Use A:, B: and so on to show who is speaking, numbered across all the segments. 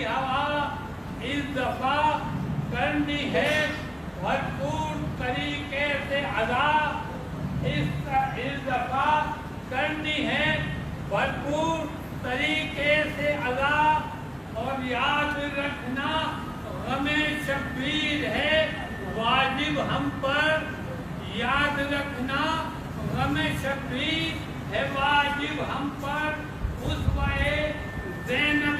A: ہوا اس دفعہ کرنی ہے بھرپور طریقے سے ادا، اس دفعہ کرنی ہے بھرپور طریقے سے ادا، اور یاد رکھنا غم شبیر ہے واجب ہم پر، یاد رکھنا غم شبیر ہے واجب ہم پر، اسوہ زینب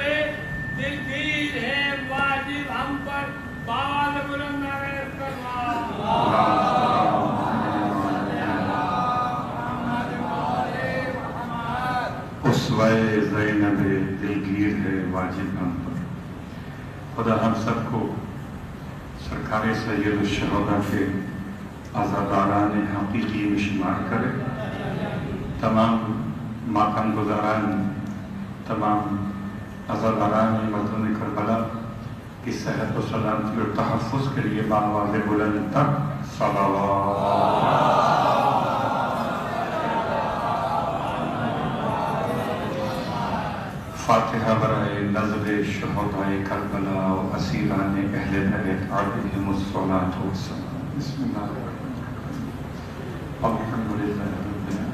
A: دلگیر ہے واجب ہم پر، بال بلند
B: اسوہ زینب دلگیر ہے واجب ہم پر۔ خدا ہم سب کو سرکار سید الشہداء کے عزاداران حقیقی میں شمار کرے، تمام ماتم گزاران، تمام عزاداران مردم کربلا کی صحت و سلامتی اور تحفظ کے لیے بآواز بلند تک صلوات۔ فاتحہ برائے نزل شہداء کربلا و اسیران اہل بیت علیہم الصلاۃ والسلام۔ بسم اللہ الرحمن الرحیم۔ الحمدللہ رب العالمین۔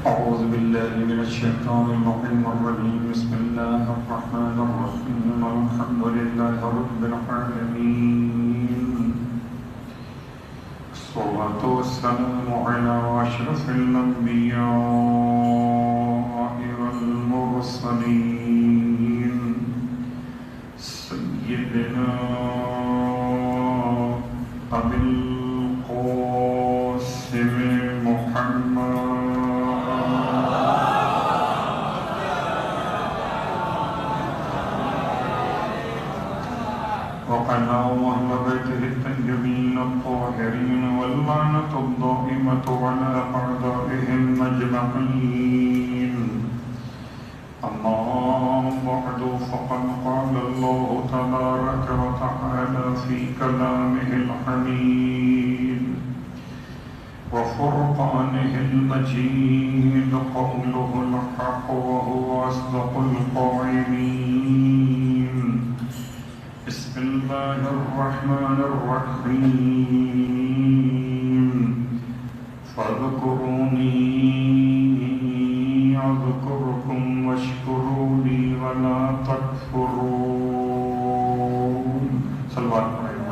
B: أعوذ بالله من الشيطان اللعين الرجيم، بسم الله الرحمن الرحيم، الحمد لله رب العالمين، الصلاة والسلام على أشرف الأنبياء والمرسلين، سيدنا أبي القاسم محمد وعلى أهل بيته الطيبين الطاهرين، واللعنة الدائمة على أعدائهم أجمعين. أما بعد، فقد قال الله تبارك وتعالى في كلامه الحميد وفرقانه المجيد، قوله الحق وهو أصدق القائلين. بسم الله الرحمن الرحيم، فاذكروني أذكركم واشكروا لي ولا تكفرون. صلوات علیہ۔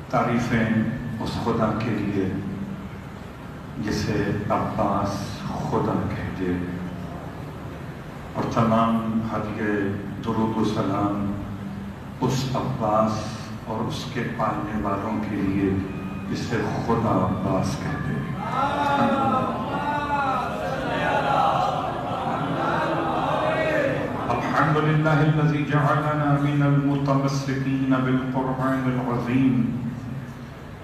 B: تعریفیں اس خدا کے لیے جسے عباس خدا کہتے، اور تمام ہدیہ درود و سلام اس عباس اور اس کے پالنے والوں کے لیے جسے خدا عباس کہتے۔ الحمدللہ الذی جعلنا من المتمسکین بالقرآن العظیم،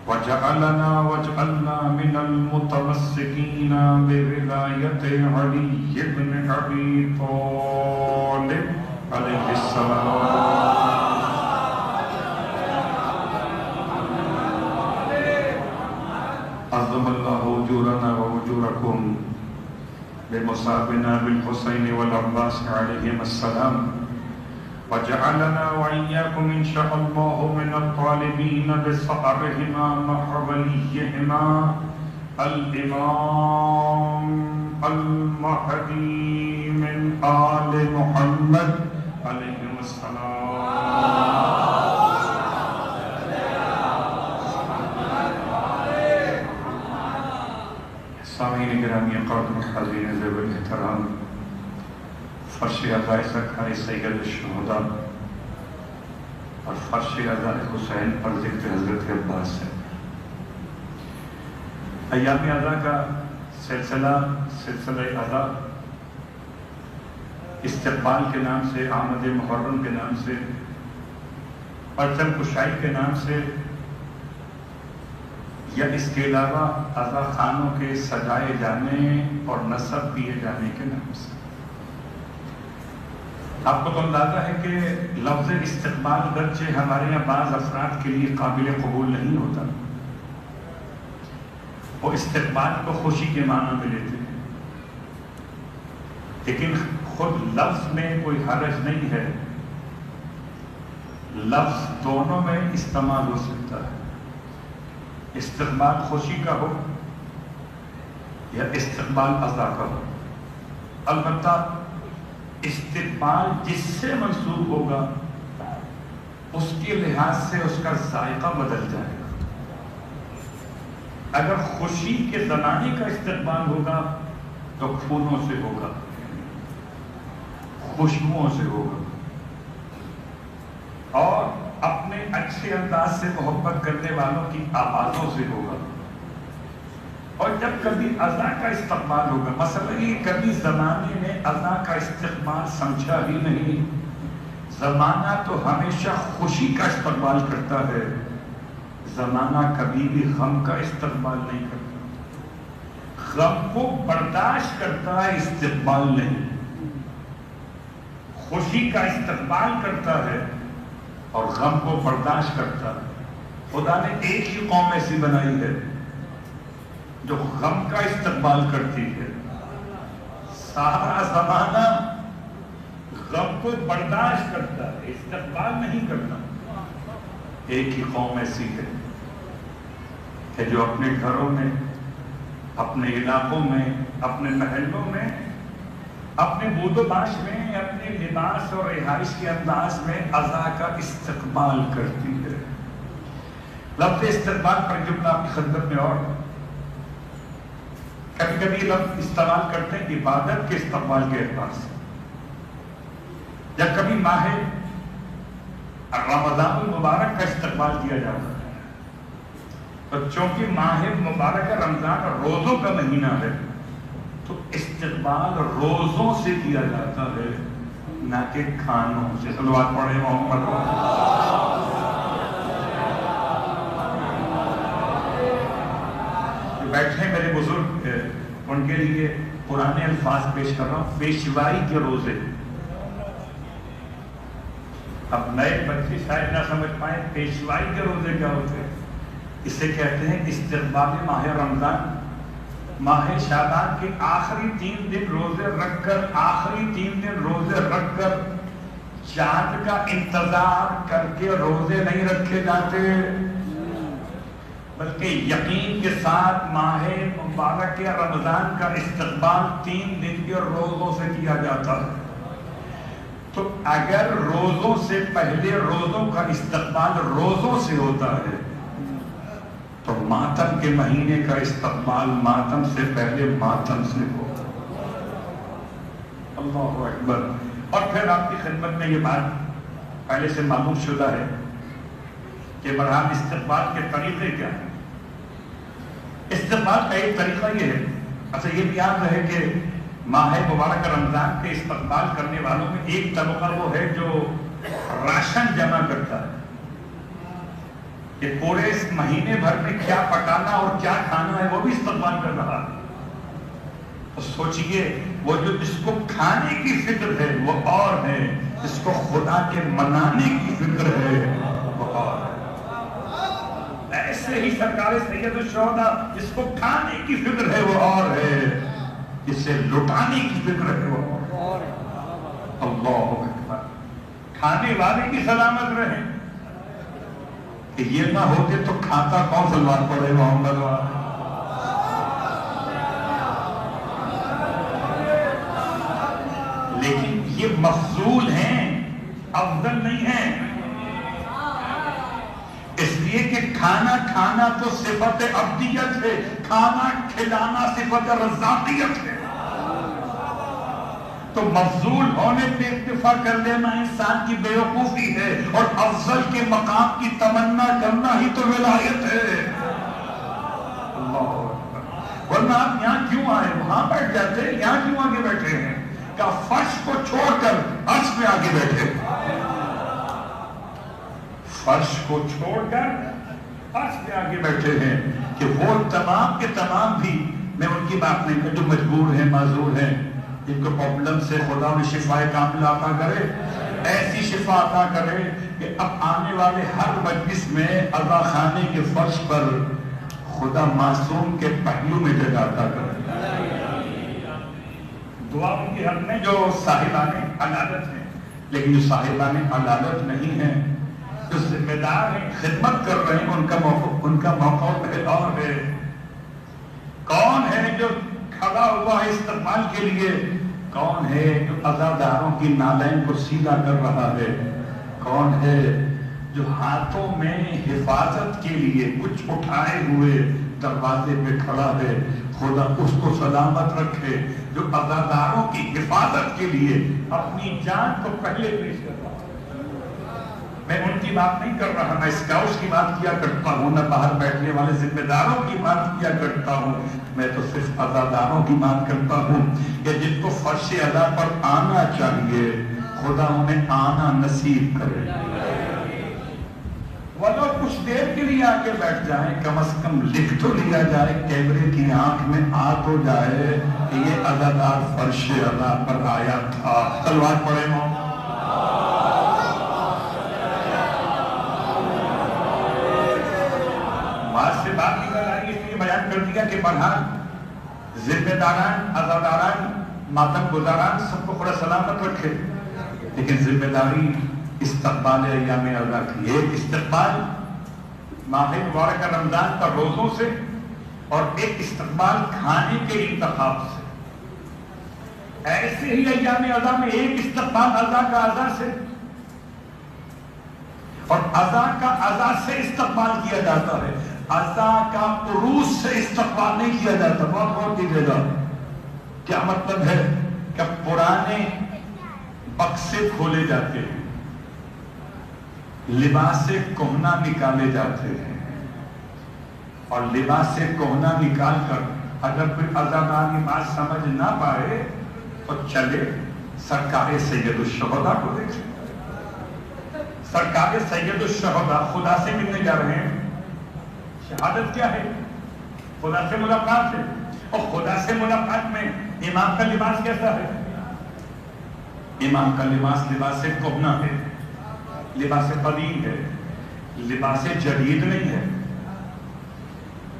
B: وجعلنا من المتمسكين بولاية علي بن أبي طالب عليه السلام. عظم الله أجورنا وأجوركم بمصابنا بالحسين والعباس عليهما السلام، وجعلنا وإياكم إن شاء الله من الطالبين بصقرهما مع وليهما الإمام المهدي من آل محمد عليهم السلام. سامعین گرامی قدر حاضرین ذوی الاحترام، فرش عزائے سرکار سید الشہداء اور فرش عزائے حسین پر ذکر حضرت عباس ہے۔ ایام عزا کا سلسلہ عزا استقبال کے نام سے، آمد محرم کے نام سے پرچم کشائی کے نام سے یا اس کے علاوہ عزا خانوں کے سجائے جانے اور نصب کیے جانے کے نام سے. آپ کو تو اندازہ ہے کہ لفظ استقبال گرچہ ہمارے یہاں بعض افراد کے لیے قابل قبول نہیں ہوتا، وہ استقبال کو خوشی کے معنی میں لیتے ہیں، لیکن خود لفظ میں کوئی حرج نہیں ہے. لفظ دونوں میں استعمال ہو سکتا ہے. استقبال خوشی کا ہو یا استقبال عزا کا ہو. البتہ استقبال جس سے منسوب ہوگا اس کے لحاظ سے اس کا ذائقہ بدل جائے گا. اگر خوشی کے زمانے کا استقبال ہوگا تو پھولوں سے ہوگا، خوشبوؤں سے ہوگا، اور اپنے اچھے انداز سے محبت کرنے والوں کی آوازوں سے ہوگا. اور جب کبھی عزا کا استقبال ہوگا، مثلا یہ کبھی زمانے میں عزا کا استقبال سمجھا ہی نہیں. زمانہ تو ہمیشہ خوشی کا استقبال کرتا ہے، زمانہ کبھی بھی غم کا استقبال نہیں کرتا. غم کو برداشت کرتا ہے، استقبال نہیں. خوشی کا استقبال کرتا ہے اور غم کو برداشت کرتا ہے. خدا نے ایک ہی قوم ایسی بنائی ہے جو غم کا استقبال کرتی ہے. سارا زمانہ غم کو برداشت کرتا ہے، استقبال نہیں کرتا. ایک ہی قوم ایسی ہے کہ جو اپنے گھروں میں، اپنے علاقوں میں، اپنے محلوں میں، اپنے بود و باش میں، اپنے لباس اور رہائش کے انداز میں عزا کا استقبال کرتی ہے. لفظ استقبال پر جملہ آپ کی خدمت میں، اور کبھی کبھی لفظ استعمال کرتے ہیں عبادت کے استقبال کے اعتبار سے. جب کبھی ماہ رمضان المبارک کا استقبال کیا جاتا ہے تو چونکہ ماہ مبارک رمضان روزوں کا مہینہ ہے تو استقبال روزوں سے کیا جاتا ہے، نہ کہ کھانوں سے. صلوات پڑھیں محمد. بیٹھے میرے بزرگ، ان کے لیے پرانے الفاظ پیش کر رہا ہوں. پیشوائی کے روزے. اب نئے بچے شاید نہ سمجھ پائیں پیشوائی کے روزے کیا ہوتے ہیں. اسے کہتے ہیں استقبال ماہ رمضان. ماہ شعبان کے آخری 3 دن روزے رکھ کر، آخری 3 دن روزے رکھ کر چاند کا انتظار کر کے روزے نہیں رکھے جاتے، بلکہ یقین کے ساتھ ماہ مبارک رمضان کا استقبال 3 دن کے روزوں سے کیا جاتا ہے. تو اگر روزوں سے پہلے روزوں کا استقبال روزوں سے ہوتا ہے تو ماتم کے مہینے کا استقبال ماتم سے پہلے ماتم سے ہو. اللہ اکبر. اور پھر آپ کی خدمت میں یہ بات پہلے سے معلوم شدہ ہے کہ برہم استقبال کے طریقے کیا ہیں. استقبال کا ایک طریقہ یہ ہے، اچھا یہ بھی یاد رہے کہ ماہ مبارک رمضان کے استقبال کرنے والوں میں ایک طبقہ وہ ہے جو راشن جمع کرتا ہے کہ پورے اس مہینے بھر میں کیا پکانا اور کیا کھانا ہے وہ بھی استقبال کر رہا ہے. تو سوچئے وہ جو جس کو کھانے کی فکر ہے وہ اور ہے، جس کو خدا کے منانے کی فکر ہے وہ اور ہے. ایسے ہی سرکار سید الشہداء جس کو کھانے کی فکر ہے وہ اور ہے، جسے لٹانے کی فکر ہے وہ اور ہے. اللہ اکبر. کھانے والے کی سلامت رہے کہ یہ نہ ہوتے تو کھاتا کون. صلوات پڑھے محمد. لیکن یہ مفضول ہیں، افضل نہیں ہیں، اس لیے کہ کھانا کھانا تو صفت عبدیت ہے، کھانا کھلانا صفت رزاقیت ہے. تو مفضول ہونے پہ اکتفا کر لینا انسان کی بیوقوفی ہے، اور افضل کے مقام کی تمنا کرنا ہی تو ولایت ہے. اللہ اکبر. ورنہ آپ یہاں کیوں آئے؟ وہاں بیٹھ جاتے، یہاں کیوں آگے بیٹھے ہیں؟ کہ فرش کو چھوڑ کر عرش پہ آگے بیٹھے. فرش کو چھوڑ کر فرش پہ آگے بیٹھے ہیں کہ وہ تمام کے تمام بھی، میں ان کی بات نہیں کرتا جو مجبور ہیں، معذور ہیں، جن کو پرابلم سے خدا انہیں شفا کاملہ عطا کرے، ایسی شفا عطا کرے کہ اب آنے والے ہر مجلس میں عزا خانے کے فرش پر خدا معصوم کے پہلو میں جگہ عطا کرے۔ دعا ان کی حق میں جو صاحبان عدالت ہیں، لیکن جو صاحبان عدالت نہیں ہیں، جو ذمہ دار ہیں، خدمت کر رہے ہیں، ان کا موقع اور ہے۔ کون ہے جو کھڑا ہوا ہے استقبال کے لیے؟ کون ہے جو عزاداروں کی نالین کو سیدھا کر رہا ہے؟ کون ہے جو ہاتھوں میں حفاظت کے لیے کچھ اٹھائے ہوئے دروازے پہ کھڑا ہے؟ خدا اس کو سلامت رکھے جو عزاداروں کی حفاظت کے لیے اپنی جان کو پہلے پیش کر رہا ہے۔ میں ان کی بات نہیں کر رہا، میں اسکاؤٹس کی بات کیا کرتا ہوں، نہ باہر بیٹھنے والے ذمہ داروں کی بات کیا کرتا ہوں، میں تو صرف عزاداروں کی بات کرتا ہوں کہ جن کو فرش عزا پر آنا چاہیے خدا انہیں آنا نصیب کرے۔ ولو کچھ دیر کے لیے آ کے بیٹھ جائیں، کم از کم لکھ تو لیا جائے، کیمرے کی آنکھ میں آ تو جائے کہ یہ عزادار فرش عزا پر آیا تھا۔ تلوار پڑے ہوں۔ بات سے بات نکل آئی، اس لیے بیان کر دیا کہ بہرحال ذمہ داران، عزاداران، ماتم گزاران سب کو خدا سلامت رکھے، لیکن ذمہ داری استقبال ایام عزا کی۔ ایک استقبال ماہ مبارک رمضان کا روزوں سے اور ایک استقبال کھانے کے انتخاب سے۔ ایسے ہی ایام عزا میں ایک استقبال عزا کا عزا سے اور عزا کا عزا سے استقبال کیا جاتا ہے، عزا کا عروس سے استقبال نہیں کیا جاتا۔ بہت غور کیجیے گا، کیا مطلب ہے کہ پرانے بکسے کھولے جاتے ہیں، لباس کہنا نکالے جاتے ہیں، اور لباس کہنا نکال کر اگر کوئی عزادار یہ بات سمجھ نہ پائے تو چلے سرکار سید الشہداء کو دیکھیں۔ سرکار سید الشہداء خدا سے ملنے جا رہے ہیں۔ شہادت کیا ہے؟ خدا سے ملاقات ہے، اور خدا سے ملاقات میں امام کا لباس کیسا ہے؟ امام کا لباس لباس کہنا ہے، لباس قدیم ہے، لباس جدید نہیں ہے۔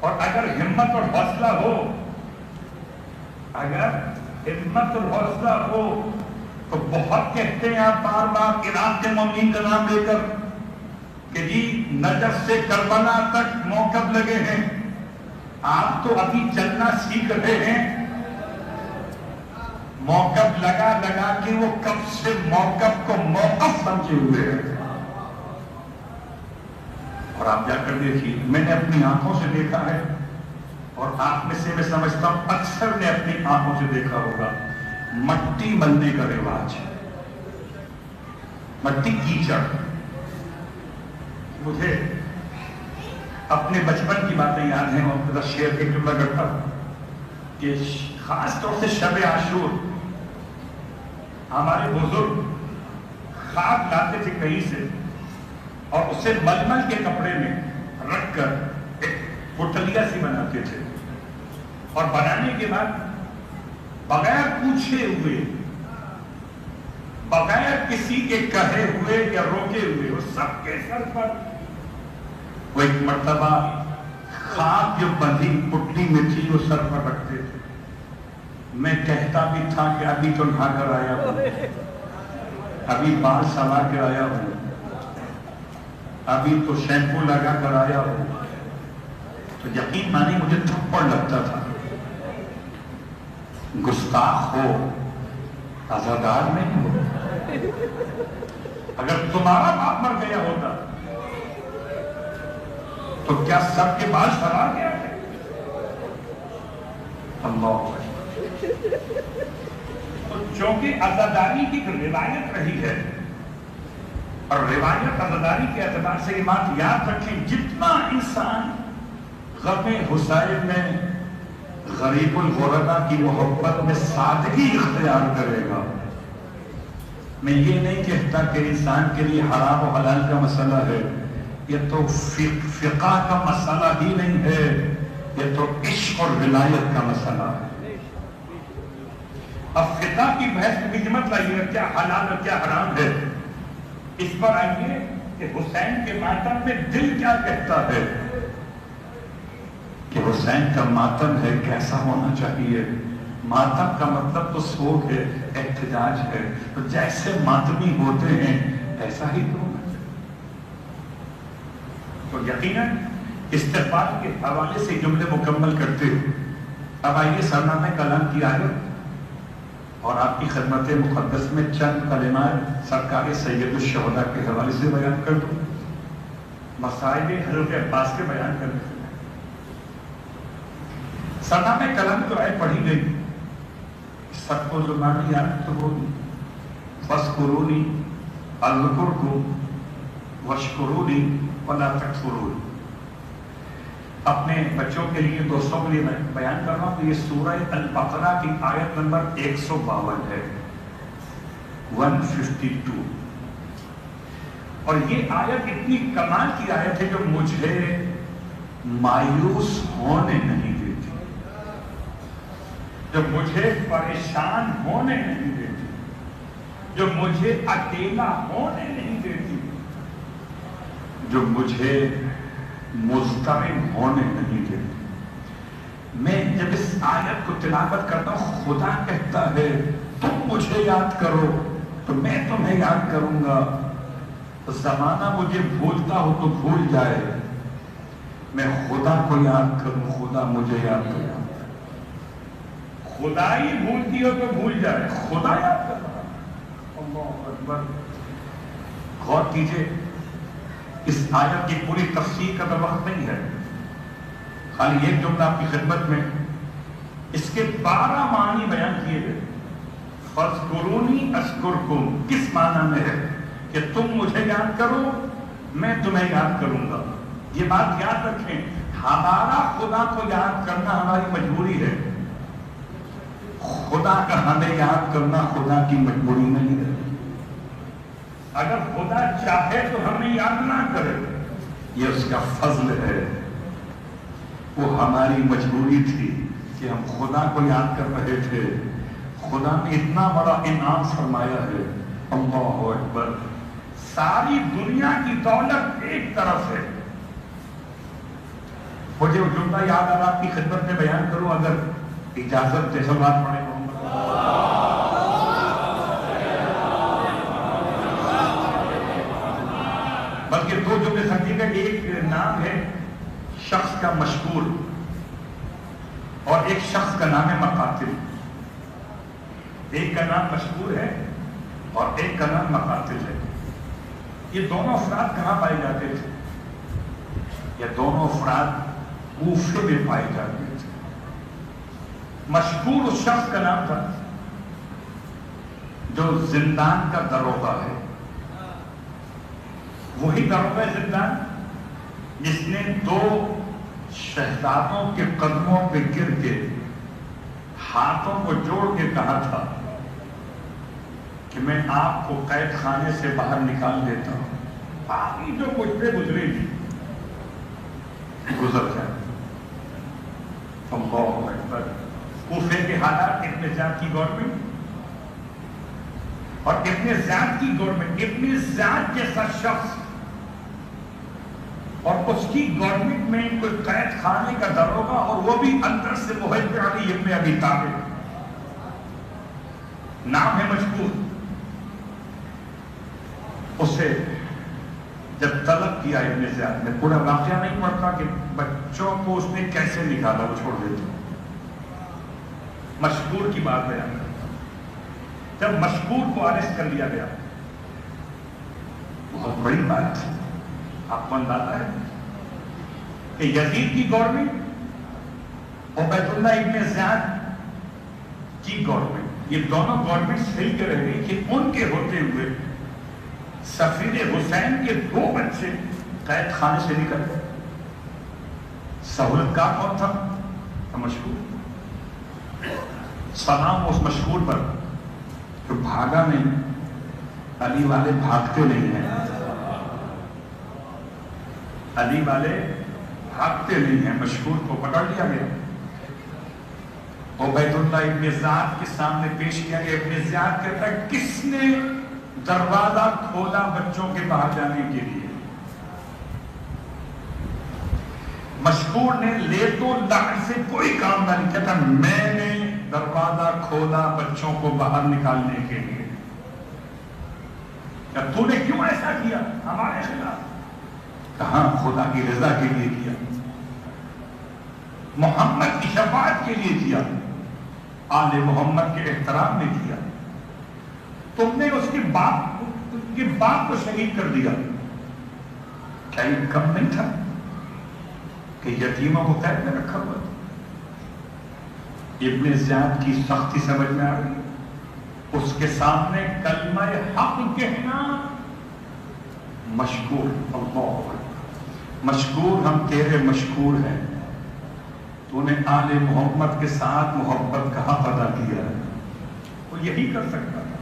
B: اور اگر ہمت اور حوصلہ ہو، اگر ہمت اور حوصلہ ہو تو بہت کہتے ہیں آپ بار بار عراق کے مومنین کا نام لے کر کہ جی نجف سے کربلا تک موقف لگے ہیں، آپ تو ابھی چلنا سیکھ رہے ہیں۔ موقف لگا لگا کے وہ کب سے موقف کو موقف سمجھے ہوئے ہیں۔ اور آپ جا کر دیکھیے، میں نے اپنی آنکھوں سے دیکھا ہے، اور آپ میں سے میں سمجھتا ہوں اکثر نے اپنی آنکھوں سے دیکھا ہوگا، مٹی ملنے کا رواج ہے، مٹی کیچڑ۔ مجھے اپنے بچپن کی باتیں یاد ہیں، اور شیئر کے ٹکڑا کرتا ہوں کہ خاص طور سے شب عاشور ہمارے بزرگ خاک لاتے تھے کہیں سے، اور اسے ململ کے کپڑے میں رکھ کر ایک پٹلیا سی بناتے تھے، اور بنانے کے بعد بغیر پوچھے ہوئے، بغیر کسی کے کہے ہوئے یا روکے ہوئے، وہ سب کے سر پر وہ ایک مرتبہ خاک جو بندھی پٹلی میں تھی وہ سر پر رکھتے تھے۔ میں کہتا بھی تھا کہ ابھی تو نہا کر آیا ہوں، ابھی بال سنوار کر آیا ہوں، ابھی تو شیمپو لگا کر آیا ہوں، تو یقین مانی مجھے تھپڑ لگتا تھا۔ گستاخ ہو، عزادار نہیں ہو۔ اگر تمہارا باپ مر گیا ہوتا تو کیا سب کے بال سنوار گیا تھے؟ اللہ، چونکہ عزاداری کی ایک روایت رہی ہے، اور روایت عزاداری کے اعتبار سے یہ بات یاد رکھیں، جتنا انسان غم حسین میں غریب الغربا کی محبت میں سادگی اختیار کرے گا، میں یہ نہیں کہتا کہ انسان کے لیے حرام و حلال کا مسئلہ ہے، یہ تو فقہ کا مسئلہ ہی نہیں ہے، یہ تو عشق اور ولایت کا مسئلہ ہے۔ اب فقہ کی بحث کی مت لائیے کیا حلال اور کیا حرام ہے، اس پر آئیے کہ حسین کے ماتم میں دل کیا کہتا ہے، کہ حسین کا ماتم ہے کیسا ہونا چاہیے۔ ماتم کا مطلب تو سوگ ہے، احتجاج ہے، تو جیسے ماتمی ہوتے ہیں ایسا ہی تو ہونا چاہیے۔ تو یقیناً استقبال کے حوالے سے جملے مکمل کرتے ہوئے اب آئیے سرنامہ کلام کی آیت اور آپ کی خدمت مقدس میں چند کلمات سرکار سید الشہداء کے حوالے سے بیان کر دوں، مصائب حضرت عباس کے بیان کرنے سے۔ سرنامہ کلام تو آئے پڑھی گئی، سب کو زبانی یاد تو ہوگی، فَاذْكُرُونِي أَذْكُرْكُمْ وَاشْكُرُونِي وَلَا تَكْفُرُونِ۔ اپنے بچوں کے لیے، دوستوں کے لیے میں بیان کر رہا ہوں کہ یہ سورہ البقرہ کی آیت نمبر 152 ہے، 152۔ اور یہ آیت اتنی کمال کی آیت ہے جو مجھے مایوس ہونے نہیں دیتی، جو مجھے پریشان ہونے نہیں دیتی، جو مجھے اکیلا ہونے نہیں دیتی، جو مجھے مضطرب ہونے نہیں دیتی۔ میں جب اس آیت کو تلاوت کرتا ہوں، خدا کہتا ہے تم مجھے یاد کرو تو میں تمہیں یاد کروں گا۔ زمانہ مجھے بھولتا ہو تو بھول جائے، میں خدا کو یاد کروں، خدا مجھے یاد کرے۔ خدا ہی بھولتی ہو تو بھول جائے، خدا یاد کر رہا۔ اللہ اکبر۔ غور کیجئے، اس آیت کی پوری تفسیر کا تو وقت نہیں ہے، خالی ایک جملہ آپ کی خدمت میں، اس کے 12 معنی بیان کیے گئے۔ فَاذْكُرُونِي أَذْكُرْكُمْ کس معنی میں ہے کہ تم مجھے یاد کرو میں تمہیں یاد کروں گا۔ یہ بات یاد رکھیں، ہمارا خدا کو یاد کرنا ہماری مجبوری ہے، خدا کا ہمیں یاد کرنا خدا کی مجبوری نہیں ہے۔ اگر خدا چاہے تو ہمیں یاد نہ کرے، یہ اس کا فضل ہے، وہ ہماری مجبوری تھی کہ ہم خدا کو یاد کر رہے تھے۔ خدا نے اتنا بڑا انعام فرمایا ہے، اللہ اکبر۔ ساری دنیا کی دولت ایک طرف ہے۔ مجھے وہ جملہ یاد آ رہا آپ کی خدمت میں بیان کروں، اگر اجازت دے، صلوات پڑھیں بلکہ دو جملے سمجھیے گا۔ ایک نام ہے شخص کا مشکور اور ایک شخص کا نام ہے مقاتل۔ ایک کا نام مشکور ہے اور ایک کا نام مقاتل ہے۔ یہ دونوں افراد کہاں پائے جاتے تھے؟ یہ دونوں افراد کوفے میں پائے جاتے تھے۔ مشکور اس شخص کا نام تھا جو زندان کا داروغہ ہے، وہی داروغہ زندان جس نے 2 شہزادوں کے قدموں پہ گر کے ہاتھوں کو جوڑ کے کہا تھا کہ میں آپ کو قید خانے سے باہر نکال دیتا ہوں، باقی جو مجھ پہ گزرے گی گزر جائے۔ اللہ اکبر۔ کوفے کے حالات، ابن زیاد کی گورنمنٹ اور ابن زیاد کی گورنمنٹ، ابن زیاد جیسا شخص اور اس کی گورنمنٹ میں کوئی قید خانے کا داروغہ، اور وہ بھی اندر سے محب علی ابن ابی طالب، نام ہے مشکور۔ اسے جب طلب کیا ابن زیاد نے، پورا واقعہ نہیں پڑھتا کہ بچوں کو اس نے کیسے نکالا، وہ چھوڑ دیتا، مشکور کی بات بیان کرتا۔ جب مشکور کو اریسٹ کر لیا گیا، بہت بڑی بات تھی، آپ کو اندازہ ہے کہ یزید کی گورنمنٹ، عبید اللہ ابن زیاد کی گورنمنٹ، یہ دونوں گورنمنٹ ہل کے رہ گئی کہ ان کے ہوتے ہوئے سفیر حسین کے 2 بچے قید خانے سے نکل گئے۔ سہولت کار کون تھا؟ مشکور۔ سلام اس مشکور پر جو بھاگا نہیں، علی والے بھاگتے نہیں ہیں۔ علی والے بھاگتے نہیں ہیں، مشکور کو پکڑ لیا گیا، عبید اللہ ابن زیاد کے سامنے پیش کیا گیا۔ ابن زیاد کہتا ہے کس نے دروازہ کھولا بچوں کے باہر جانے کے لیے؟ مشکور نے لے تو لعن سے کوئی کام نہ نہیں، کہتا میں نے دروازہ کھولا بچوں کو باہر نکالنے کے لیے۔ کہ تو نے کیوں ایسا کیا ہمارے خلاف؟ کہاں خدا کی رضا کے لیے کیا، محمد کی شفاعت کے لیے کیا، آل محمد کے احترام میں کیا۔ تم نے اس کے باپ کو شہید کر دیا، کیا یہ کم نہیں تھا کہ یتیموں کو قید میں رکھا ہوا؟ ابن زیاد کی سختی سمجھ میں آ رہی، اس کے سامنے کلمہ حق کہنا مشکور، اللہ اکبر، مشکور ہم تیرے مشکور ہیں، تو نے آل محمد کے ساتھ محبت کہاں پیدا کیا ہے؟ وہ یہی کر سکتا تھا۔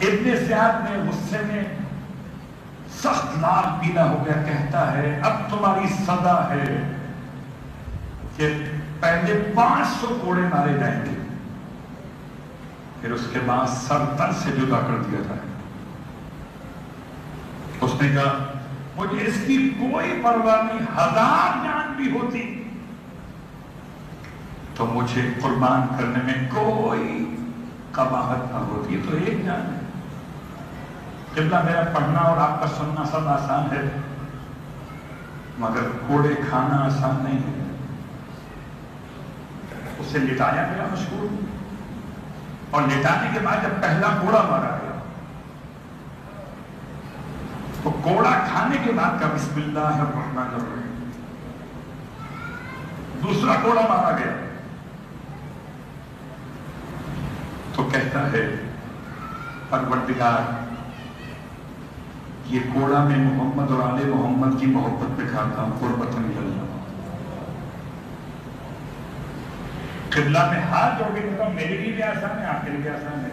B: ابن زیاد نے غصے میں سخت لال پیلا ہو گیا، کہتا ہے اب تمہاری سزا ہے کہ پہلے 500 کوڑے مارے جائیں گے، پھر اس کے بعد سر تن سے جدا کر دیا جائے۔ اس نے کہا مجھے اس کی کوئی پرواہ نہیں، 1000 جان بھی ہوتی تو مجھے قربان کرنے میں کوئی قباحت نہ ہوتی، تو ایک جان ہے۔ قبلہ میرا پڑھنا اور آپ کا سننا سب آسان ہے، مگر کوڑے کھانا آسان نہیں ہے۔ اسے لٹایا گیا مشکور، اور لٹانے کے بعد جب پہلا کوڑا مارا گیا تو کوڑا کھانے کے بعد کا بسم اللہ الرحمن الرحیم، دوسرا کوڑا مارا گیا تو کہتا ہے پروردگار یہ کوڑا میں محمد اور آل محمد کی محبت میں کھاتا ہوں، قربت اللہ۔ قبلہ میں ہاتھ جوڑ کے کہتا ہوں میرے لیے بھی آسان ہے، آپ کے لیے بھی آسان ہے۔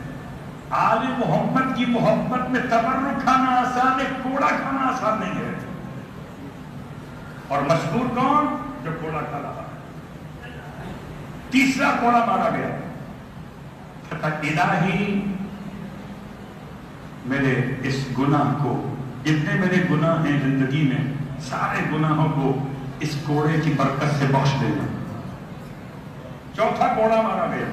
B: آل محمد کی محبت میں تبرک کھانا آسان ہے، کوڑا کھانا آسان نہیں ہے۔ اور مشکور کون؟ جو کوڑا کھا رہا ہے۔ تیسرا کوڑا مارا گیا، کہتا الہی میرے اس گناہ کو، جتنے میرے گناہ ہیں زندگی میں سارے گناہوں کو اس کوڑے کی برکت سے بخش دینا۔ چوتھا کوڑا مارا گیا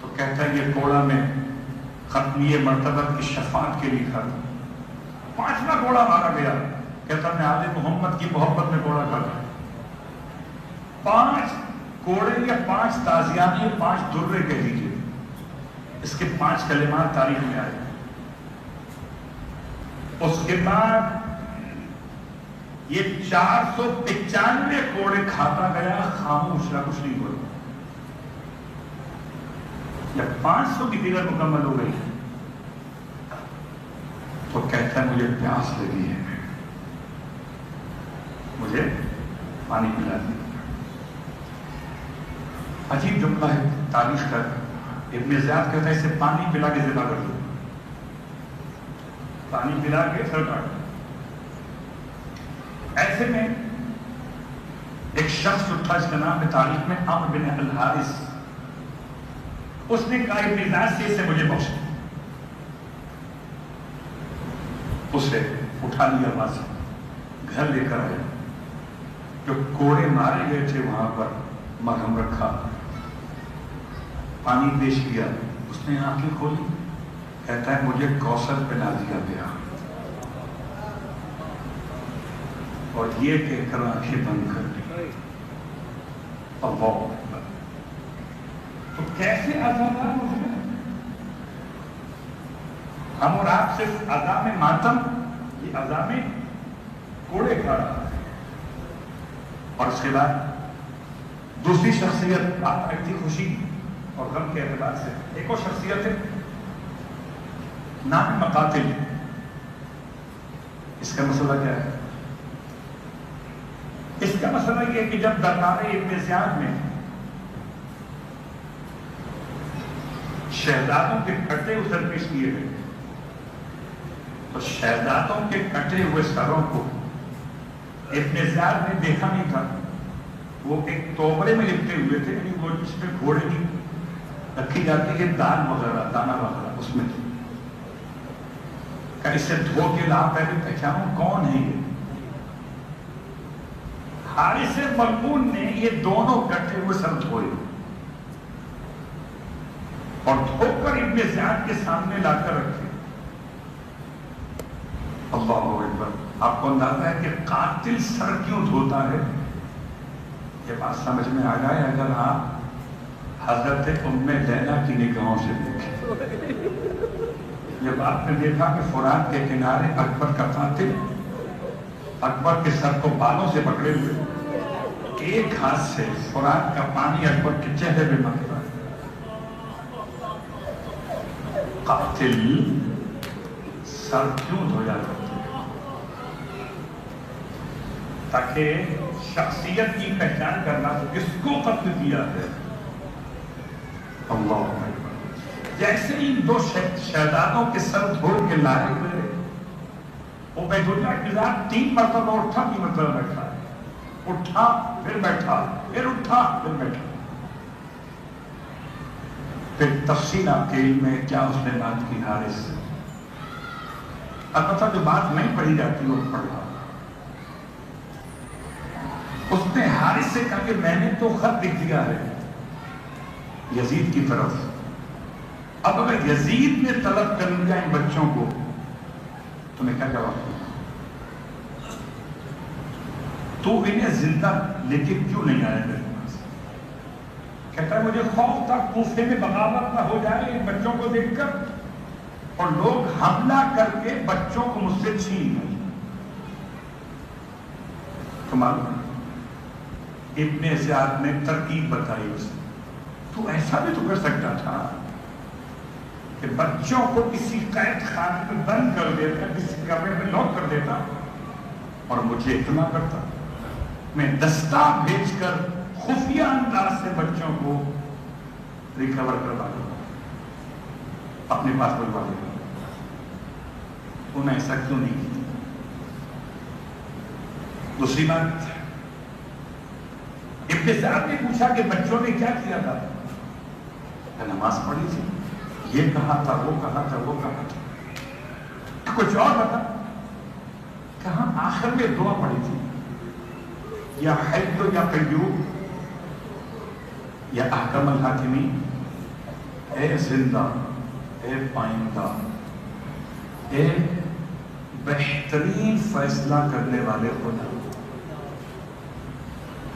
B: تو کہتا ہے یہ کوڑا میں ختمی مرتبت کی شفاعت کے لیے کھاتا۔ پانچواں کوڑا مارا گیا، کہتا میں آل محمد کی محبت میں کوڑا کھاتا۔ 5 کوڑے یا 5 تازیانے، 5 درے کہہ لیجیے، اس کے 5 کلمات تاریخ میں آئے۔ اس کے بعد یہ 495 کوڑے کھاتا گیا، خاموش رہا، کچھ نہیں بولا۔ جب 500 کی فگر مکمل ہو گئی تو کہتا ہے مجھے پیاس لگی ہے، مجھے پانی پلا دیں۔ عجیب جملہ ہے تاریخ کا، ابن زیاد کہتا ہے اسے پانی پلا کے ذبح کر دو، پانی پلا کے سر کاٹ دو۔ ایسے میں ایک شخص اٹھا، اس کا نام ہے تاریخ میں عمرو بن الحارث، اس نے کہا ابن زیاد سے اسے مجھے بخش، اسے اٹھا لیا، وہاں سے گھر لے کر آیا، جو کوڑے مارے گئے تھے وہاں پر مرہم رکھا، پانی پیش کیا، اس نے آنکھیں کھولی، کہتا ہے مجھے کوثر پلا دیا گیا، اور یہ کہہ کر آنکھیں بند کر دی۔ اللہ اکبر، تو کیسے عذاب ہو گئے ہم اور آپ؟ صرف عذاب ماتم، یہ عذاب کوڑے کھا رہا ہے۔ اور اس کے بعد دوسری شخصیت آپ رکھتی خوشی اور غم کے اعتبار سے، ایک اور شخصیت ہے نام مقاتل۔ اس کا مسئلہ کیا ہے؟ اس کا مسئلہ یہ ہے کہ جب دربار ابن زیاد میں شہزادوں کے پھٹے اتر پیش کیے گئے تو شہزادوں کے کٹے ہوئے سروں کو ابن زیاد نے دیکھا نہیں تھا. وہ ایک توبرے میں لپٹے ہوئے تھے، یعنی وہ جس میں گھوڑے کی رکھی جاتی ہے دال وغیرہ، دانا وغیرہ، اس میں تھی. کہ اسے دھو کے لا، پہلے پہچانوں کون ہے یہ. حارث ملعون نے یہ دونوں کٹے ہوئے سر دھوئے اور دھو کر ابن زیاد کے سامنے لا کر رکھے. اللہ اکبر. آپ کو اندازہ ہے کہ قاتل سر کیوں دھوتا ہے؟ یہ بات سمجھ میں آ جائے اگر آپ حضرت ام لیلہ کی نگاہوں سے دیکھیں. جب آپ نے دیکھا کہ فرات کے کنارے اکبر کا قاتل اکبر کے سر کو بالوں سے پکڑے ہوئے، ایک ہاتھ سے فرات کا پانی اکبر کے چہرے میں مارتا ہے. قاتل سر کیوں دھویا کرتے تاکہ شخصیت کی پہچان کرنا کس کو قتل کیا ہے. اللہ اکبر. جیسے ان دو شہزادوں کے سر دھو کے لائے ہوئے، عبید اللہ کی ذات 3 مرتبہ اٹھا، 3 مرتبہ بیٹھا، اٹھا پھر بیٹھا، پھر اٹھا پھر بیٹھا. پھر تفصیل آپ کے علم میں کیا اس نے بات کی حارث سے. البتہ جو بات نہیں پڑھی جاتی وہ پڑھا. اس نے حارث سے کہا کہ میں نے تو خط لکھ دیا ہے یزید کی طرف. اب اگر یزید نے طلب کر لیا ان بچوں کو تو میں کیا جواب دوں؟ تو انہیں زندہ لے کے کیوں نہیں آیا میرے پاس؟ کہتا ہے مجھے خوف تھا کوفے میں بغاوت نہ ہو جائے ان بچوں کو دیکھ کر اور لوگ حملہ کر کے بچوں کو مجھ سے چھین لیں. تو معلوم ابن زیاد نے ترکیب بتائی اسے. تو ایسا بھی تو کر سکتا تھا کہ بچوں کو کسی قید خانے میں بند کر دیتا، کسی کمرے میں لاک کر دیتا اور مجھے اطلاع کرتا. میں دستہ بھیج کر خفیہ انداز سے بچوں کو ریکور کروا دوں، اپنے پاس بلوا دوں. انہیں ایسا کیوں نہیں کیا؟ دوسری بات، ابن زیاد نے پوچھا کہ بچوں نے کیا کیا تھا؟ نماز پڑھی تھی، یہ کہا تھا، وہ کہا تھا، وہ کہا تھا. کچھ اور بتا. کہاں آخر میں دعا پڑھی تھی، یا حی یا قیوم یا احکم الحاکمین، اے زندہ، اے پائندہ، اے بہترین فیصلہ کرنے والے خدا،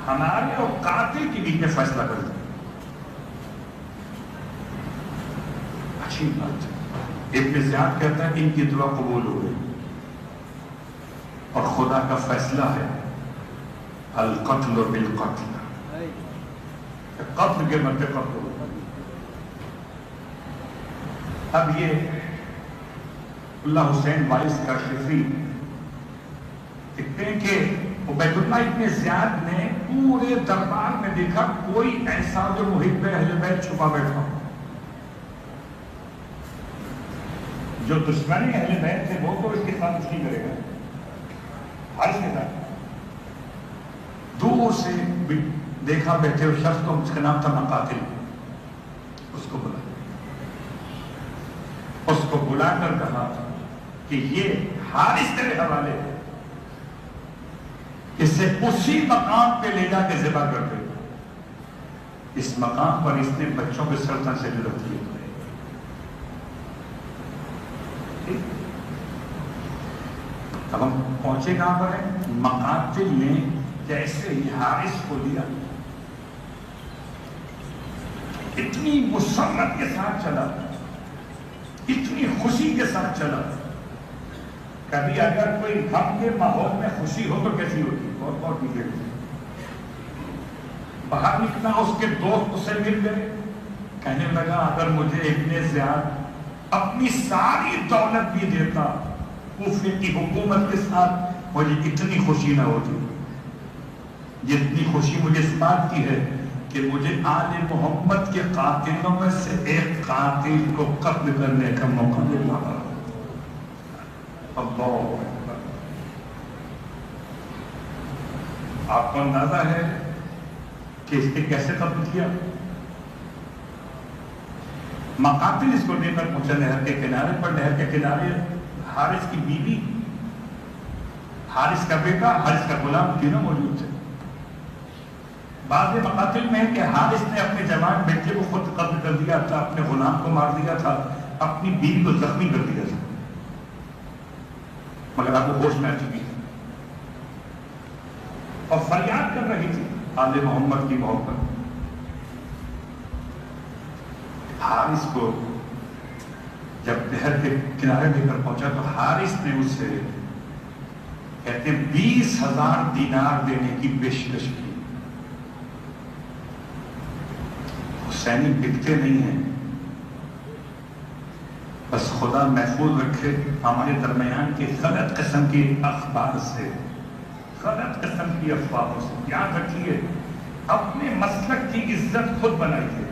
B: ہمارے اور قاتل کے بیچ میں فیصلہ کر دیں. اچھی بات. ابن زیاد کہتا ہے ان کی دعا قبول ہو گئی اور خدا کا فیصلہ ہے القتل بالقتل، قتل کے مرتے قتل ہو. اب یہ اللہ حسین وائس کا شفیع کہتے ہیں کہ عبید اللہ ابن زیاد نے پورے دربار میں دیکھا کوئی ایسا جو محب اہل بیت چھپا بیٹھا ہو. جو دشمنی اہل بیت تھے وہ تو اس کے ساتھ نہیں کرے گا. حارث کے ساتھ دور سے دیکھا بیٹھے ہوئے شخص کو، اس کا نام تھا مقاتل. اس کو بلا کر کہا کہ یہ حارث تیرے حوالے ہے، اسے اسی مقام پہ لے جا کے ذبح کر دے. اس مقام پر اس نے بچوں کے سرطن سے جرت کی. اب ہم پہنچے کہاں پر ہیں؟ مقاتل نے جیسے ہی حارث کو لیا اتنی مسرت کے ساتھ چلا، اتنی خوشی کے ساتھ چلا. کبھی اگر کوئی غم کے ماحول میں خوشی ہو تو کیسی ہوتی؟ بہت بہت ٹھیک. باہر نکلا، اس کے دوست اسے مل گئے، کہنے لگا اگر مجھے ابن زیاد اپنی ساری دولت بھی دیتا، کوفے کی حکومت کے ساتھ مجھے اتنی خوشی نہ ہوتی جتنی خوشی مجھے اس بات کی ہے کہ مجھے آل محمد کے قاتلوں میں سے ایک قاتل کو قتل کرنے کا موقع ملا. اللہ اکبر. آپ کو اندازہ ہے کہ اس نے کیسے قتل کیا؟ مقاتل اس کو لے کر پہنچا نہر کے کنارے پر. نہر کے کنارے حارث کی بیوی، حارث کا بیٹا، حارث کا غلام تینوں موجود تھے. بعض مقاتل میں کہ حارث نے اپنے جوان بیٹے کو خود قتل کر دیا تھا، اپنے غلام کو مار دیا تھا، اپنی بیوی کو زخمی کر دیا تھا، مگر اب وہ ہوش میں آ چکی تھی اور فریاد کر رہی تھی آل محمد کی محبت. حارث کو جب نہر کے کنارے لے کر پہنچا تو حارث نے اسے کہتے 20,000 دینار دینے کی پیشکش کی. حسینی بکتے نہیں ہیں، بس خدا محفوظ رکھے ہمارے درمیان کے غلط قسم کے اخبار سے، غلط قسم کی افواہوں سے. یاد رکھیے اپنے مسلک کی عزت خود بنائیے.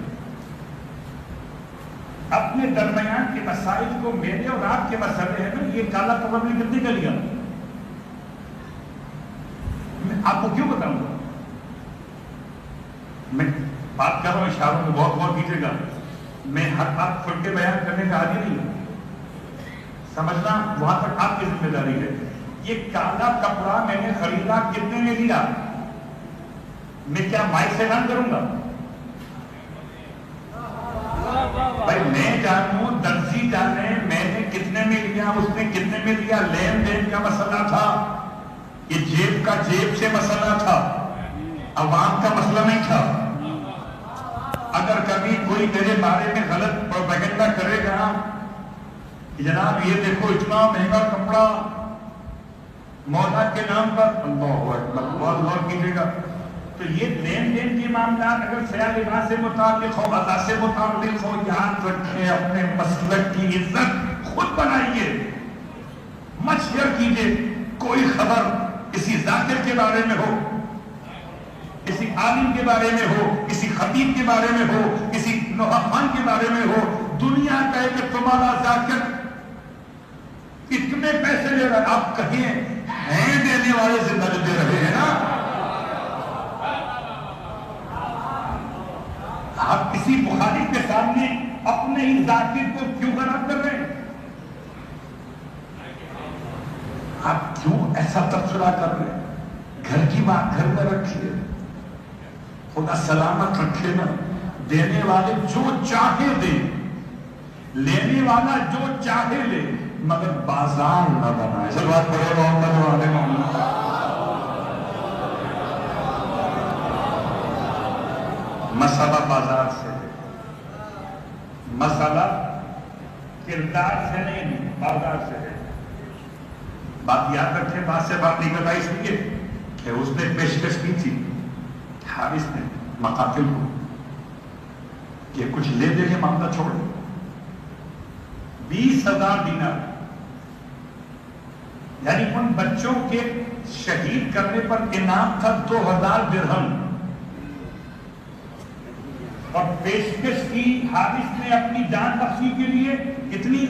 B: اپنے درمیان کے مسائل کو، میرے اور آپ کے مسئلے ہیں نا، یہ کالا کور نے کتنے کا لیا؟ میں آپ کو کیوں بتاؤں گا؟ میں بات کر رہا ہوں اشاروں میں، بہت غور کیجیے گا. میں ہر بات کھل کے بیان کرنے کا عادی نہیں ہوں. سمجھنا وہاں تک آپ کی ذمہ داری ہے. یہ کالا کپڑا میں نے خریدا، کتنے میں لیا؟ میں کیا مائک سے اعلان کروں گا؟ بھائی میں جانوں، درزی جانے میں نے کتنے میں لیا، اس نے کتنے میں لیا. لین دین کا مسئلہ تھا، یہ جیب کا جیب سے مسئلہ تھا، عوام کا مسئلہ نہیں تھا. اگر کبھی کوئی میرے بارے میں غلط پروپیگنڈا کرے گا کہ جناب یہ دیکھو اتنا مہنگا کپڑا مولا کے نام پر، اللہ اکبر، بہت غور کیجیے گا. تو یہ لین دین کے معاملات اگر سیاہ لباس سے متعلق ہو، ادا سے متعلق ہو، یاد رکھیں اپنے مسلک کی عزت خود بنائیے. مت شیئر کیجیے کوئی خبر کسی ذاکر کے بارے میں ہو، کسی عالم کے بارے میں ہو، کسی خطیب کے بارے میں ہو، کسی نوحہ خان کے بارے میں ہو. دنیا کہے کہ تمہارا ذاکر اتنے پیسے لے رہا، آپ کہیں ہیں دینے والے زندہ دے رہے ہیں نا. آپ کسی مخالف کے سامنے اپنے ہی ذاکر کو کیوں خراب کر رہے ہیں؟ آپ کیوں ایسا تبصرہ کر رہے ہیں؟ گھر کی بات گھر میں رکھیے، خدا سلامت رکھے نا. دینے والے جو چاہے دے، لینے والا جو چاہے لے، مگر بازار نہ بنائے. صلوات پڑھو محمد و آل محمد. مسئلہ بازار سے ہے، مسئلہ کردار سے نہیں، بازار سے ہے. بات یاد رکھیں، بات سے بات نہیں بتائی اس لیے کہ اس نے پیشکش کی تھی حارث نے مقاتل کو کہ کچھ لے دے کے معاملہ چھوڑ. 20,000 دینار، یعنی ان بچوں کے شہید کرنے پر انعام تھا 2,000 درہم. اور پیشکش کی حارث نے اپنی جان بخشی کے لیے کتنی؟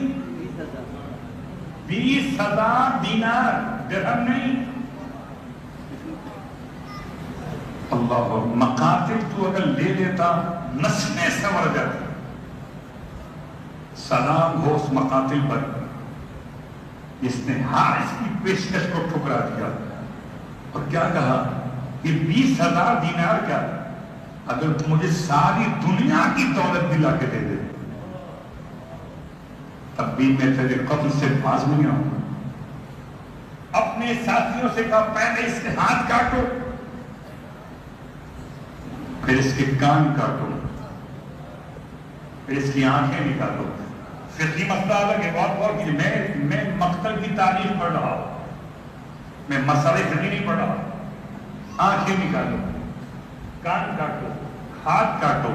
B: 20,000 دینار، درہم نہیں. اللہ، مقاتل تو اگر لے لیتا نسلیں سنور جاتی. سلام ہو اس مقاتل پر جس نے حارث کی پیشکش کو ٹھکرا دیا. اور کیا کہا کہ 20,000 دینار کیا، اگر تم مجھے ساری دنیا کی دولت دلا کے دے دے تب بھی میں تیرے قتل سے باز نہیں آؤں گا. اپنے ساتھیوں سے کہا پہلے اس کے ہاتھ کاٹو، پھر اس کے کان کاٹو، پھر اس کی آنکھیں نکالو. فقہی مسئلہ الگ ہے، بہت غور کیجیے. میں مقتل کی تاریخ پڑھ رہا ہوں، میں مسئلے فقہی نہیں پڑھ رہا. آنکھیں نکالو، کان کاٹو، ہاتھ کاٹو،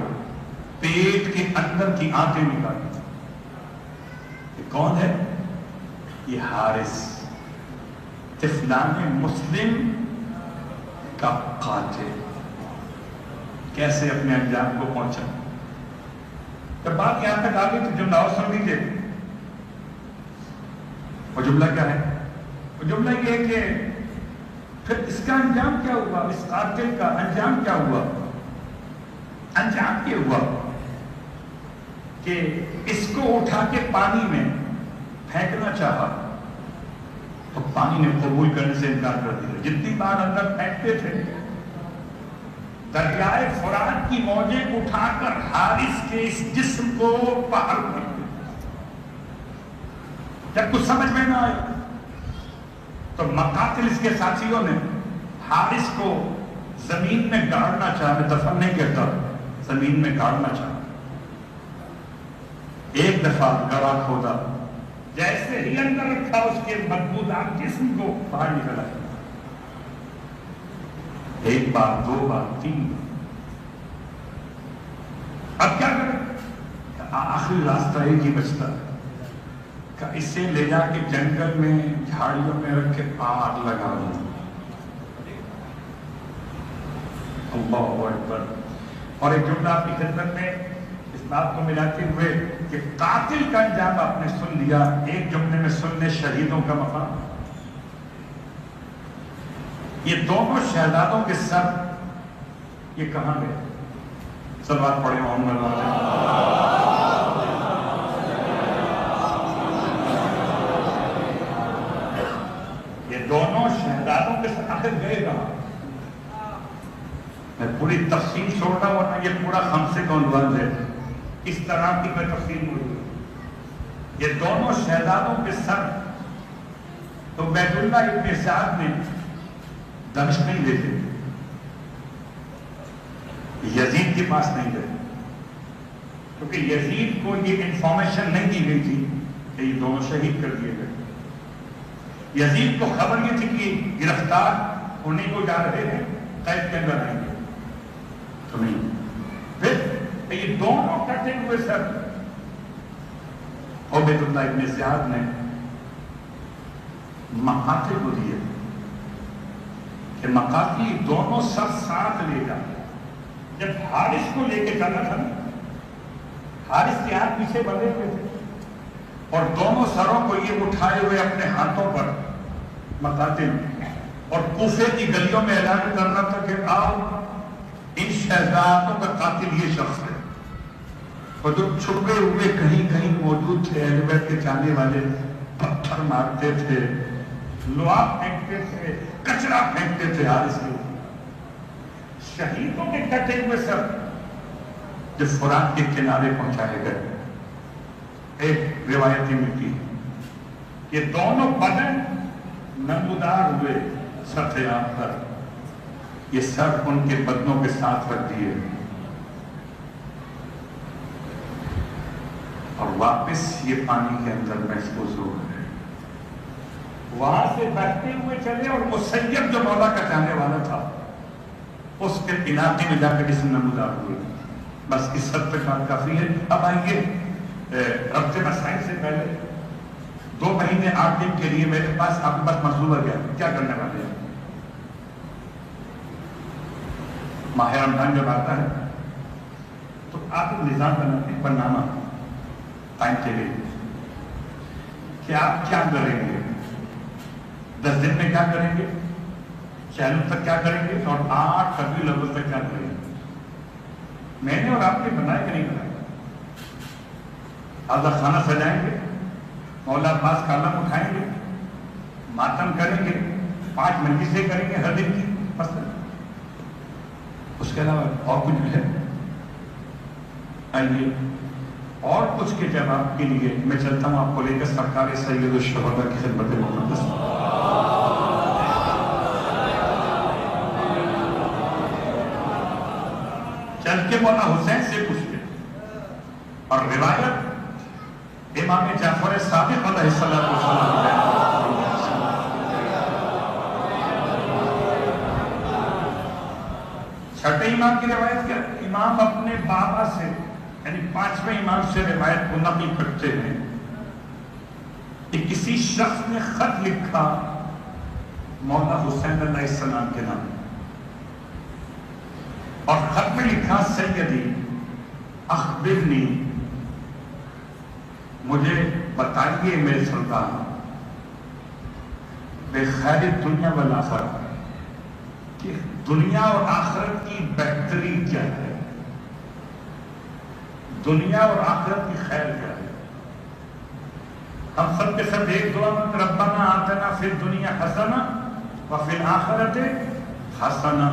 B: پیٹ کے اندر کی آنتیں نکالو. یہ کون ہے؟ یہ حارث، طفلان مسلم کا قاتل. کیسے اپنے انجام کو پہنچا. جب بات یہاں تک آ گئی تو جملہ اور سن لیجیے. وہ جملہ کیا ہے؟
C: جملہ یہ کہ پھر اس کا انجام کیا ہوا؟ اس قاتل کا انجام کیا ہوا؟ انجام یہ ہوا کہ اس کو اٹھا کے پانی میں پھینکنا چاہا تو پانی نے قبول کرنے سے انکار کر دیا. جتنی بار اندر پھینکتے تھے دریائے فرات کی موجیں اٹھا کر حارث کے اس جسم کو باہر پھینک دیا. جب کچھ سمجھ میں نہ آیا تو مقاتل اس کے ساتھیوں نے حارث کو زمین میں گاڑنا چاہا. میں دفن نہیں کہتا، زمین میں گاڑنا چاہا. ایک دفعہ گڑھا کھودا، جیسے ہی اندر رکھا اس کے مضبوطات جسم کو باہر نکلا. ایک بار، دو بار، تین بار. اب کیا کریں؟ آخری راستہ ایک ہی بچتا ہے کہ اسے لے جا کے جنگل میں جھاڑیوں میں رکھ کے آگ لگا دو. اللہ اکبر. اور ایک جملہ آپ کی خدمت میں اس بات کو ملاتے ہوئے کہ قاتل کا انجام آپ نے سن لیا، ایک جملے میں سن لیں شہیدوں کا مقام. یہ دونوں شہزادوں کے سر یہ کہاں گئے؟ صلوات پڑھیں محمد علیہ. یہ دونوں شہزادوں کے سر آخر گئے کہاں؟ میں پوری تفصیل چھوڑ رہا ہوں ورنہ یہ پورا خمسے کا عنوان ہے. اس طرح کی کوئی تفصیل موجود ہے. یہ دونوں شہزادوں کے سر تو بیت اللہ ابن سعد نے دمشق نہیں لے تھے، یزید کے پاس نہیں گئے، کیونکہ یزید کو یہ انفارمیشن نہیں دی گئی تھی کہ یہ دونوں شہید کر دیے گئے. یزید کو خبر یہ تھی کہ گرفتار ہونے کو جا رہے ہیں، قید کے اندر آئیں گے تو نہیں. پھر یہ دونوں کٹے ہوئے سر عبید اللہ ابن زیاد نے مقاتل کو دیے کہ مقاتل دونوں سر ساتھ لے جا. جب حارث کو لے کے جانا تھا، حارث کے ہاتھ پیچھے بندھے ہوئے تھے اور دونوں سروں کو یہ اٹھائے ہوئے اپنے ہاتھوں پر مقاتل اور کوفے کی گلیوں میں اعلان کر رہا تھا کہ آؤ ان شہزادوں کا قاتل یہ شخص ہے. اور جو چھپے ہوئے کہیں کہیں موجود تھے اہل بیت کے جانے والے پتھر مارتے تھے، لوہا پھینکتے تھے، کچرا پھینکتے تھے حارث کے. شہیدوں کے کٹے ہوئے سر جو فرات کے کنارے پہنچائے گئے. ایک روایتی ملتی ہے یہ دونوں بدن نمودار ہوئے سطح عام پر، یہ سر ان کے بدنوں کے ساتھ رکھ دیے اور واپس یہ پانی کے اندر محفوظ ہو گئے. وہاں سے بہتے ہوئے چلے اور مسیب جو مولا کا جانے والا تھا اس کے علاقے میں جا کے جسم نمودار ہوئے. بس اس حد تک بات کافی ہے. اب آئیے ربط مسائل سے پہلے 2 مہینے 8 دن کے لیے میرے پاس آپ کے پاس منصوبہ گیا کیا کرنے والے ہیں. ماہ رمضان جب آتا ہے تو آپ نظام بناتے ہیں، برنامہ ٹائم ٹیبل کہ آپ کیا کریں گے، 10 دن میں کیا کریں گے، 4 تک کیا کریں گے اور 8 ربیع الاول تک کیا کریں گے. میں نے اور آپ نے بنایا کہ نہیں بنایا. آزاد خانہ سجائیں گے، مولا عباس کا علم اٹھائیں گے، ماتم کریں گے، 5 مجلسیں کریں گے ہر دن کی مثلا. اس کے علاوہ اور کچھ بھی ہے؟ آئیے اور کچھ کے جواب کے لیے میں چلتا ہوں آپ کو لے کر سرکار سید الشہداء کی خدمت مقدس. چل کے مولا حسین سے پوچھتے اور روایت امام جعفر صادق علیہ السلام چھٹے امام کی روایت کیا؟ امام اپنے بابا سے یعنی 5ویں امام سے روایت کو نقل کرتے ہیں کہ کسی شخص نے خط لکھا مولا حسین علیہ السلام کے نام اور خط میں لکھا سیدی اخبرنی، مجھے بتائیے میرے سردار بے خیر دنیا والآخرہ، کہ دنیا اور آخرت کی بہتری کیا ہے، دنیا اور آخرت کی خیر کیا ہے۔ ہم سب کے سب ایک دعا میں ربنا آتنا فی الدنیا حسنہ وفی الآخرۃ حسنہ۔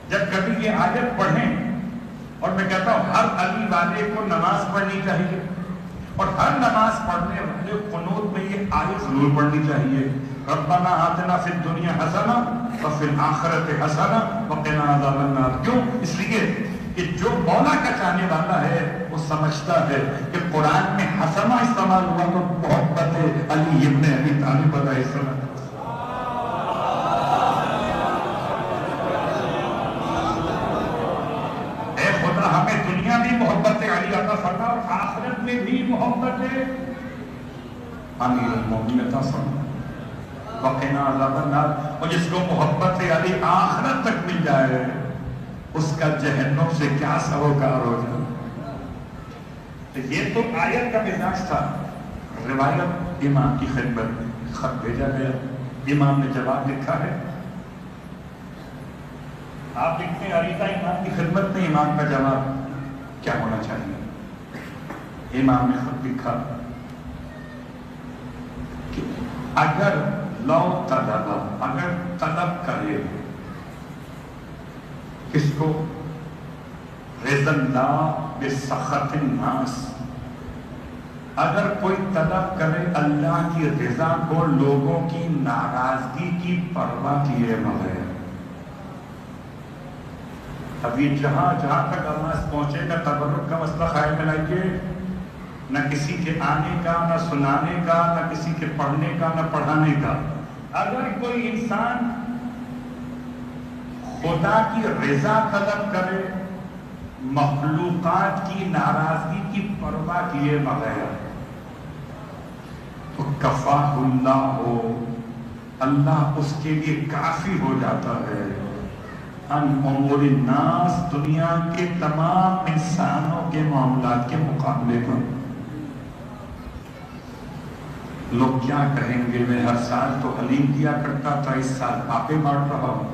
C: جب کبھی یہ آیت پڑھیں، اور میں کہتا ہوں ہر علی والے کو نماز پڑھنی چاہیے، اور ہر نماز پڑھنے والے قنوت میں یہ آیت ضرور پڑھنی چاہیے، ربنا آتنا فی الدنیا حسنہ وفی الآخرۃ حسنہ وقنا عذاب النار۔ کیوں؟ اس لیے کہ جو مولا کا چاہنے والا ہے وہ سمجھتا ہے کہ قرآن میں حسنہ استعمال ہوا تو محبت علی ابن ابی طالب علیہ السلام۔ اے خدا ہمیں دنیا بھی محبت علی عطا فرما اور آخرت میں بھی محبت امیر المومنین عطا فرما، وقنا عذاب النار۔ اور جس کو محبت علی آخرت تک مل جائے اس کا جہنم سے کیا سروکار ہو جائے۔ تو یہ تو آیت کا مزاج تھا۔ روایت امام کی خدمت میں خط بھیجا گیا، امام نے جواب لکھا ہے۔ آپ لکھتے ہیں عریضہ امام کی خدمت میں، امام کا جواب کیا ہونا چاہیے؟ امام نے خط لکھا کہ اگر لو طلب، اگر طلب کرے کس کو، رضا اللہ بسخط الناس، اگر کوئی طلب کرے اللہ کی رضا کو لوگوں کی ناراضگی کی پرواہ کیے بغیر۔ ابھی جہاں تک آواز پہنچے گا تبرک کا مسئلہ خیال میں لائیے، نہ کسی کے آنے کا، نہ سنانے کا، نہ کسی کے پڑھنے کا، نہ پڑھانے کا۔ اگر کوئی انسان خدا کی رضا طلب کرے مخلوقات کی ناراضگی کی پرواہ کیے بغیر، تو کفاہ اللہ ہو، اللہ اس کے لیے کافی ہو جاتا ہے، ان امور الناس، دنیا کے تمام انسانوں کے معاملات کے مقابلے پر۔ لوگ کیا کہیں گے، میں ہر سال تو حلیم کیا کرتا تھا، اس سال پاپے مار رہا ہوں۔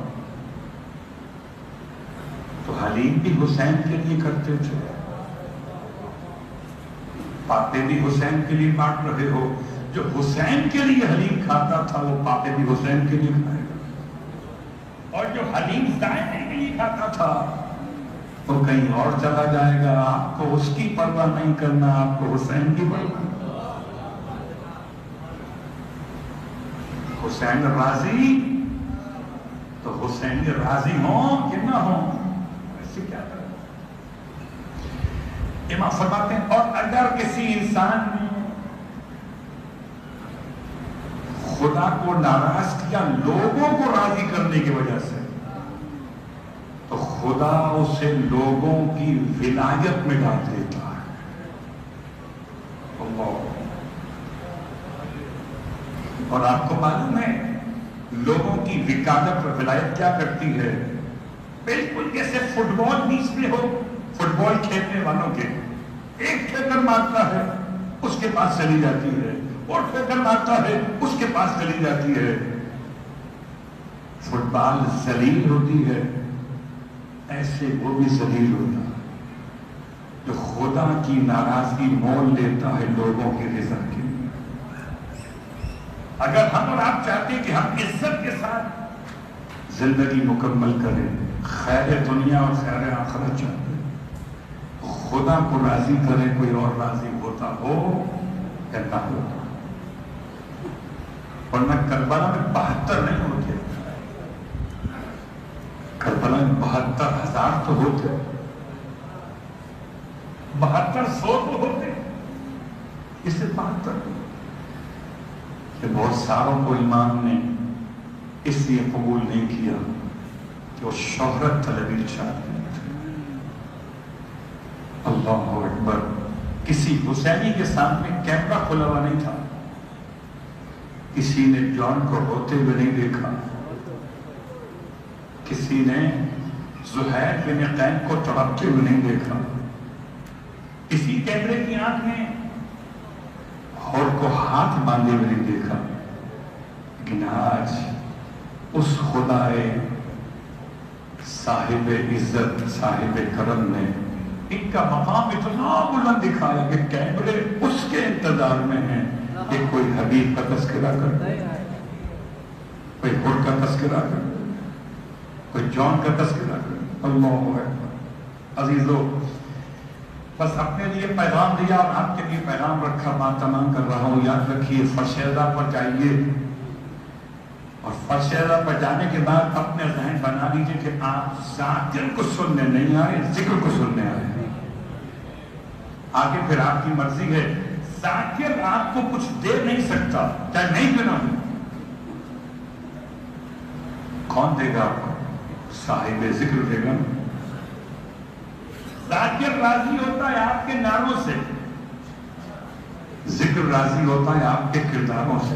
C: تو حلیم بھی حسین کے لیے کرتے تھے، پاپے بھی حسین کے لیے بانٹ رہے ہو۔ جو حسین کے لیے حلیم کھاتا تھا وہ پاپے بھی حسین کے لیے کھائے گا، اور جو حلیم ذائقے کے لیے کھاتا تھا وہ کہیں اور چلا جائے گا۔ آپ کو اس کی پرواہ نہیں کرنا، آپ کو حسین کی پرواہ۔ حسین راضی تو حسین راضی ہوں کہ نہ ہوں، ایسے کیا کریں۔ امام فرماتے ہیں اور اگر کسی انسان نے خدا کو ناراض کیا لوگوں کو راضی کرنے کی وجہ سے، تو خدا اسے لوگوں کی ولایت میں ڈال دیتا ہے۔ اللہ۔ اور آپ کو معلوم ہے لوگوں کی وکالت اور ولایت کیا کرتی ہے؟ بالکل جیسے فٹ بال بیچ میں ہو، فٹ بال کھیلنے والوں کے ایک ٹھیکر مارتا ہے اس کے پاس چلی جاتی ہے، اور ٹھیکر مارتا ہے اس کے پاس چلی جاتی ہے۔ فٹ بال ذلیل ہوتی ہے، ایسے وہ بھی ذلیل ہوتا ہے جو خدا کی ناراضگی مول لیتا ہے لوگوں کی رضا کے۔ اگر ہم اور آپ چاہتے ہیں کہ ہم عزت کے ساتھ زندگی مکمل کریں، خیر دنیا اور خیر آخرت چاہتے ہیں، خدا کو راضی کریں، کوئی اور راضی ہوتا ہو یا نہ ہوتا۔ ورنہ کربلا میں 72 نہیں ہوتے، کربلا میں 72,000 تو ہوتے، 7200 تو ہوتے، اس سے 72 کہ بہت ساروں کو امام نے اس لیے قبول نہیں کیا کہ وہ شہرت طلبی چاہتے تھے۔ اللہ اکبر۔ کسی حسینی کے سامنے کیمرہ کھلا ہوا نہیں تھا، کسی نے جان کو روتے ہوئے نہیں دیکھا، کسی نے زہیر بن قین کو تڑپتے ہوئے نہیں دیکھا، کسی کیمرے کی آنکھ میں اور کو ہاتھ باندھے ہوئے نہیں دیکھا۔
B: لیکن آج اس خدائے صاحب عزت صاحب کرم نے ان کا مقام اتنا بلند دکھایا کہ کیمرے اس کے انتظار میں ہیں کہ کوئی حبیب کا تذکرہ کر دے، کوئی حر کا تذکرہ کر دے، کوئی جان کا تذکرہ کر دے۔ اللہ اکبر۔ عزیزو، بس اپنے لیے پیغام دیا اور آپ کے لیے پیغام رکھا، بات تمام کر رہا ہوں۔ یاد رکھیے فرش اعلیٰ پر جائیے اور فرش اعلیٰ پر جانے کے بعد اپنے ذہن بنا لیجیے کہ آپ ذاکر کو سننے نہیں آئے، ذکر کو سننے آئے۔ آگے پھر آپ کی مرضی ہے، ذاکر آپ کو کچھ دے نہیں سکتا، چاہے نہیں بنا ہو۔ کون دے گا آپ کو؟ صاحب ذکر دے گا۔ ذاکر راضی ہوتا ہے آپ کے ناموں سے، ذکر راضی ہوتا ہے آپ کے کرداروں سے۔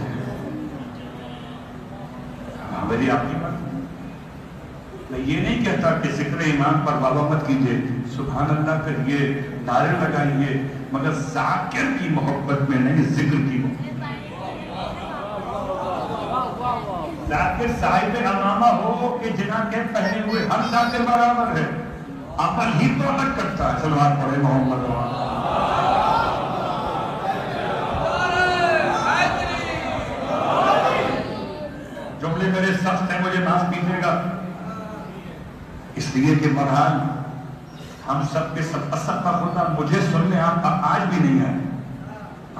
B: میری آپ کی بات، میں یہ نہیں کہتا کہ ذکر ایمان پر بابا مت کیجئے، سبحان اللہ کریے، نعرے لگائیے، مگر ذاکر کی محبت میں نہیں، ذکر کی محبت۔ ذاکر صاحب امامہ ہو کہ جناح کے پہنے ہوئے ہر ذاکر برابر ہے، عمل ہی تو الگ کرتا ہے۔ صلوات پڑھے محمد جملے میرے سخت ہیں، مجھے معاف کیجیے گا، اس لیے کہ مرحال ہم سب کے سب اسد خدا مجھے سننے آپ آج بھی نہیں آئے،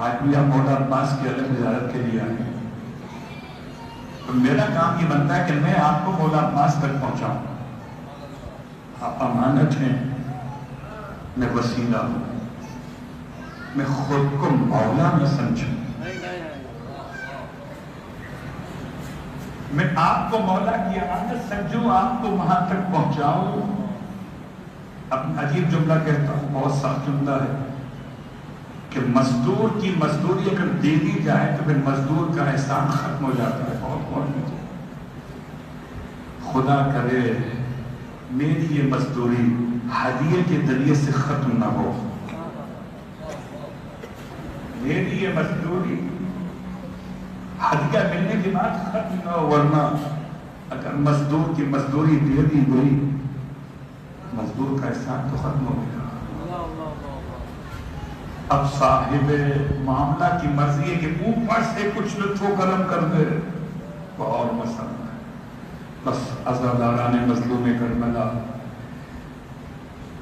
B: آج بھی آپ مولا عباس کی الگ زیارت کے لیے آئے۔ تو میرا کام یہ بنتا ہے کہ میں آپ کو مولا عباس تک پہنچاؤں۔ آپ امانت ہیں، میں وسیلہ ہوں، میں خود کو مولا نہ سمجھوں، میں آپ کو مولا کی امانت سمجھوں، آپ کو وہاں تک پہنچاؤں۔ اب عجیب جملہ کہتا ہوں، بہت سخت جملہ ہے کہ مزدور کی مزدوری اگر دے دی جائے تو پھر مزدور کا احسان ختم ہو جاتا ہے۔ بہت خدا کرے میری یہ مزدوری ہدیے کے ذریعے سے ختم نہ ہو، میری یہ مزدوری ہدیہ ملنے کے بعد ختم نہ ہو، ورنہ اگر مزدور کی مزدوری دے دی گئی، مزدور کا احسان تو ختم ہو گیا۔ اب صاحب معاملہ کی مرضی ہے کہ اوپر سے کچھ لطف و کرم کر دے، بہت مسئلہ ہے۔ بس عزاداران مظلوم کربلا،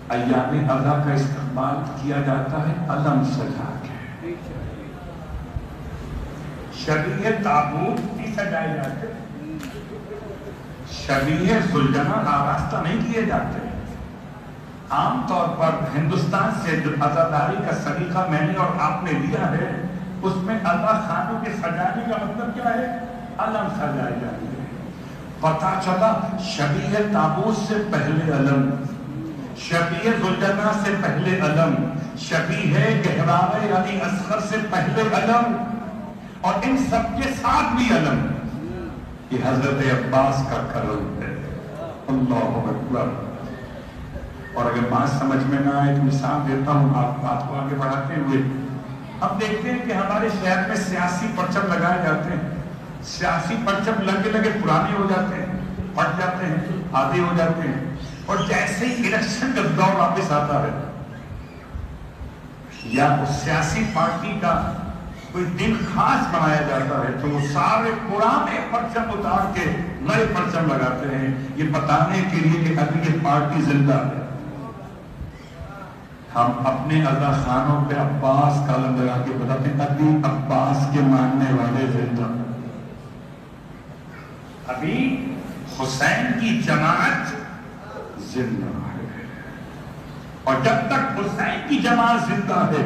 B: ایام عزا کا استقبال کیا جاتا ہے علم سجا کے، شبیہ تابوت بھی سجائے جاتے، شبیہ ذوالجلال آراستہ نہیں کیے جاتے۔ عام طور پر ہندوستان سے جو عزاداری کا سلیقہ میں نے اور آپ نے لیا ہے، اس میں عزا خانوں کے سجانے کا مطلب کیا ہے؟ علم سجائے جاتے ہیں۔ پتا چلا شبیہ تابوت سے پہلے علم، شبیہ ذوالجلال سے پہلے علم، شبیہ گہوارِ علی اصغر سے پہلے علم، اور ان سب کے ساتھ بھی علم۔ یہ حضرت عباس کا کرم ہے۔ اللہ اکبر۔ اور اگر بات سمجھ میں نہ آئے تو مثال دیتا ہوں آپ بات کو آگے بڑھاتے ہوئے۔ ہم دیکھتے ہیں کہ ہمارے شہر میں سیاسی پرچم لگائے جاتے ہیں، سیاسی پرچم لگے لگے پرانے ہو جاتے ہیں، پھٹ جاتے ہیں، آدھے ہو جاتے ہیں، اور جیسے ہی الیکشن کا دور واپس آتا ہے یا اس سیاسی پارٹی کا کوئی دن خاص بنایا جاتا ہے تو وہ سارے پرانے پرچم اتار کے نئے پرچم لگاتے ہیں، یہ بتانے کے لیے کہ ابھی یہ پارٹی زندہ ہے۔ ہم اپنے عزا خانوں پہ عباس کا علم لگا کے بتاتے ہیں ابھی عباس کے ماننے والے زندہ، ابھی حسین کی جماعت زندہ ہے، اور جب تک حسین کی جماعت زندہ ہے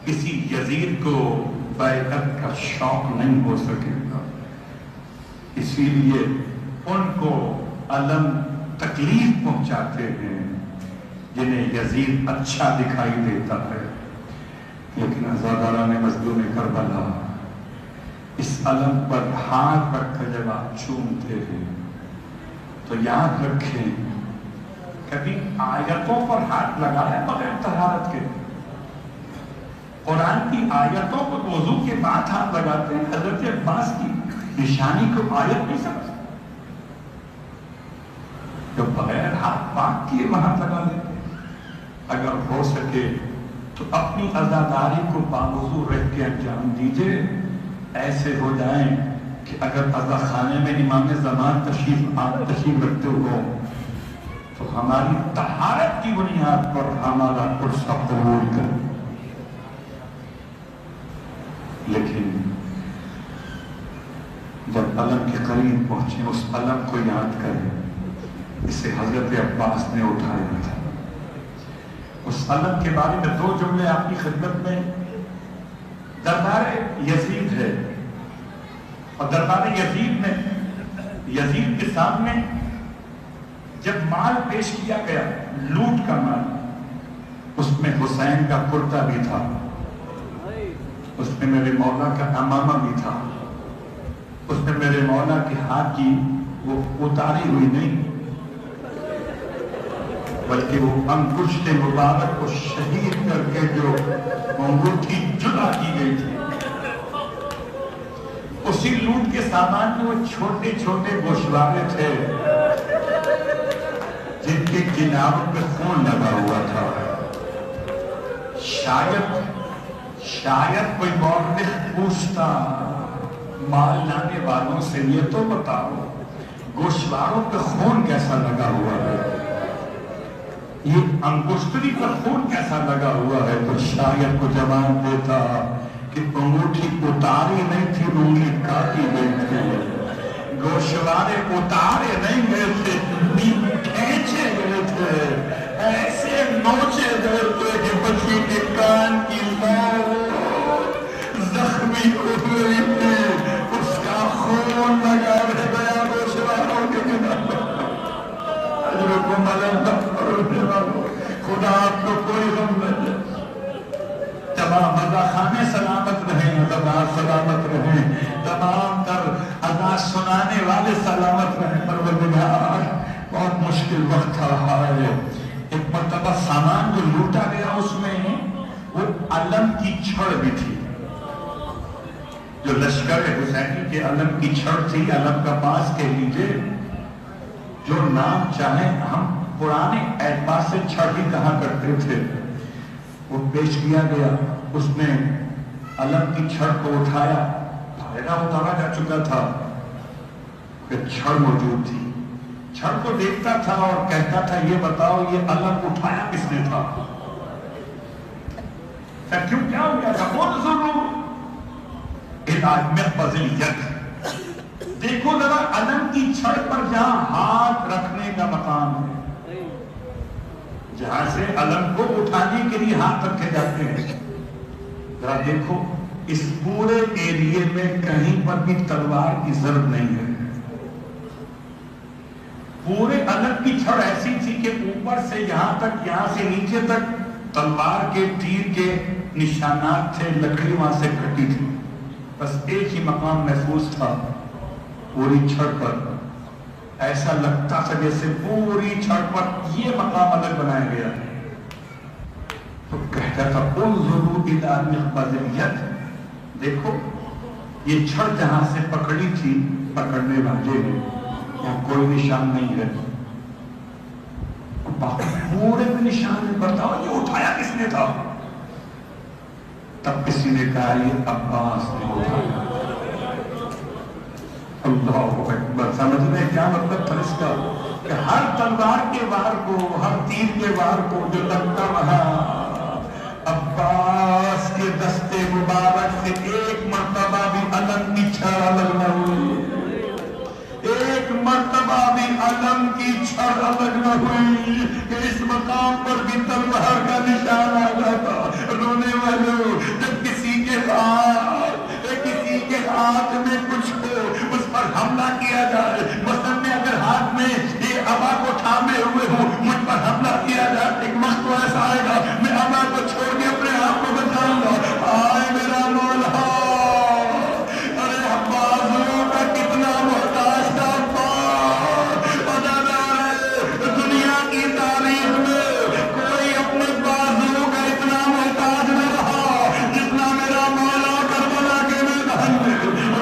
B: کسی یزید کو بیعت کا شوق نہیں ہو سکے گا۔ اسی لیے ان کو علم تکلیف پہنچاتے ہیں جنہیں یزید اچھا دکھائی دیتا ہے، لیکن عزاداران مظلوم کربلا اس علم پر ہاتھ رکھ کر جب آپ چومتے ہیں تو یاد رکھیں کبھی آیتوں پر ہاتھ لگایا بغیر طہارت کے؟ قرآن کی آیتوں پر وضو کے بعد ہاتھ لگاتے ہیں۔ حضرت عباس کی
C: نشانی کو آیت نہیں سمجھتے، جو بغیر ہاتھ پاک کیے وہاں لگا لیتے۔ اگر ہو سکے تو اپنی عزاداری کو باوضو رہ کے انجام دیجئے، ایسے ہو جائیں کہ اگر عزا خانے میں امام زمان تشریف رکھتے ہو تو ہماری طہارت کی بنیاد پر ہمارا عرصہ قبول کر۔ لیکن جب علم کے قریب پہنچے اس علم کو یاد کریں، اسے حضرت عباس نے اٹھایا تھا۔ اس علم کے بارے میں دو جملے آپ کی خدمت میں۔ دربار یزید ہے، اور دربار یزید میں یزید کے سامنے جب مال پیش کیا گیا، لوٹ کا مال، اس میں حسین کا کرتا بھی تھا، اس میں میرے مولا کا امامہ بھی تھا، اس میں میرے مولا کے ہاتھ کی وہ اتاری ہوئی نہیں بلکہ وہ انگشت مبارک کو شہید کر کے جو انگوٹھی جدا کی گئی تھی، اسی لوٹ کے سامان میں وہ چھوٹے چھوٹے گوشوارے تھے جن کے کناروں پہ خون لگا ہوا تھا۔ شاید کوئی مورخ پوچھتا مال لانے والوں سے، یہ تو بتاؤ گوشواروں پہ خون کیسا لگا ہوا ہے، یہ انگشتری پر خون کیسا لگا ہوا ہے، تو شاید کو جواب دیتا کہ انگوٹھی اتاری نہیں تھی، انگلی کاٹی گئی تھی، گوشوارے اتارے نہیں گئے تھے، کھینچے گئے تھے، ایسے نوچے گئے تھے کہ بچی کے کان کی زخمی ہوئی تھی، اس کا خون لگا رہ گیا گوشواروں کے کنارے۔ خدا آپ کو کوئی غم نہ دے، تمام عزا خانے سلامت رہیں، عزادار سلامت رہیں، تمام تر عزا سنانے والے سلامت رہیں۔ پروردگار بہت مشکل وقت تھا ہے۔ ایک مرتبہ سامان جو لوٹا گیا اس میں وہ علم کی چھڑ بھی تھی، جو لشکر حسینی کے علم کی چھڑ تھی، علم کا پاس کہہ لیجئے، جو نام چاہیں ہم پرانے اعتبار سے چھڑ ہی کہا کرتے تھے، وہ پیش کیا گیا۔ اس نے علم کی چھڑ کو اٹھایا، پھیلا اتارا جا چکا تھا کہ چھڑ موجود تھی، چھڑ کو دیکھتا تھا اور کہتا تھا یہ بتاؤ یہ علم اٹھایا کس نے تھا؟ کیوں کیا ہو گیا تھا؟ انظروا الی مقبض الید، دیکھو ذرا علم کی چھڑ پر جہاں ہاتھ رکھنے کا مقام ہے، جہاں سے علم کو اٹھانے کے لیے ہاتھ رکھے جاتے ہیں، ذرا دیکھو اس پورے ایریے میں کہیں پر بھی تلوار کی ضرب نہیں ہے۔ پورے علم کی چھڑ ایسی تھی کہ اوپر سے یہاں تک، یہاں سے نیچے تک تلوار کے تیر کے نشانات تھے، لکڑی وہاں سے کٹی تھی، بس ایک ہی مقام محفوظ تھا پوری چھڑ پر۔ ایسا لگتا تھا جیسے پوری چھڑ پر یہ مقام الگ بنایا گیا، تو کہتا تھا انظروا الی مقبض الید، دیکھو یہ چھڑ جہاں سے پکڑی تھی پکڑنے والے نے، یہاں کوئی نشان نہیں ہے، پورے میں نشان ہے، بتاؤ یہ اٹھایا کس نے تھا؟ تب کسی نے کہا یہ عباس نے اٹھایا۔ اللہ اکبر، سمجھ رہے کیا مطلب تھا اس کا؟ کہ ہر تلوار کے وار کو، ہر تیر کے وار کو جو لگتا رہا، عباس کے دستے مبارک سے ایک مرتبہ بھی علم کی چھڑ الگ نہ ہوئی، ایک مرتبہ بھی علم کی چھڑ الگ نہ ہوئی کہ اس مقام پر بھی تلوار کا نشان آ جاتا۔ رونے والوں، جب کسی کے ہاتھ میں کچھ ہو، اس پر حملہ کیا جائے، مثلاً میں اگر ہاتھ میں یہ عبا کو تھامے ہوئے ہوں، مجھ پر حملہ کیا جائے، ایک وقت ایسا آئے گا میں عبا کو چھوڑ کے اپنے آپ کو بچاؤں گا۔ آئے میرا مولا، ارے بازو کا کتنا محتاج تھا دنیا کی تاریخ میں، کوئی اپنے بازو کا اتنا محتاج نہ رہا جتنا میرا مولا کربلا کے میدان میں۔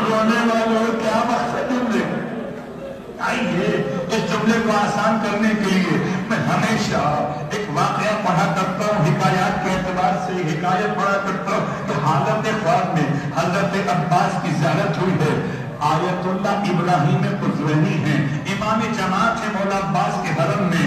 C: رونے والوں کیا آسان کرنے کے لیے میں ہمیشہ ایک واقعہ پڑھا کرتا ہوں، حکایات کے اعتبار سے حکایت پڑھا کرتا ہوں کہ حالت خواب میں حضرت عباس کی زیارت ہوئی ہے۔ آیت اللہ ابراہیم قزوینی ہیں، امام جماعت ہے مولا عباس کے حرم میں،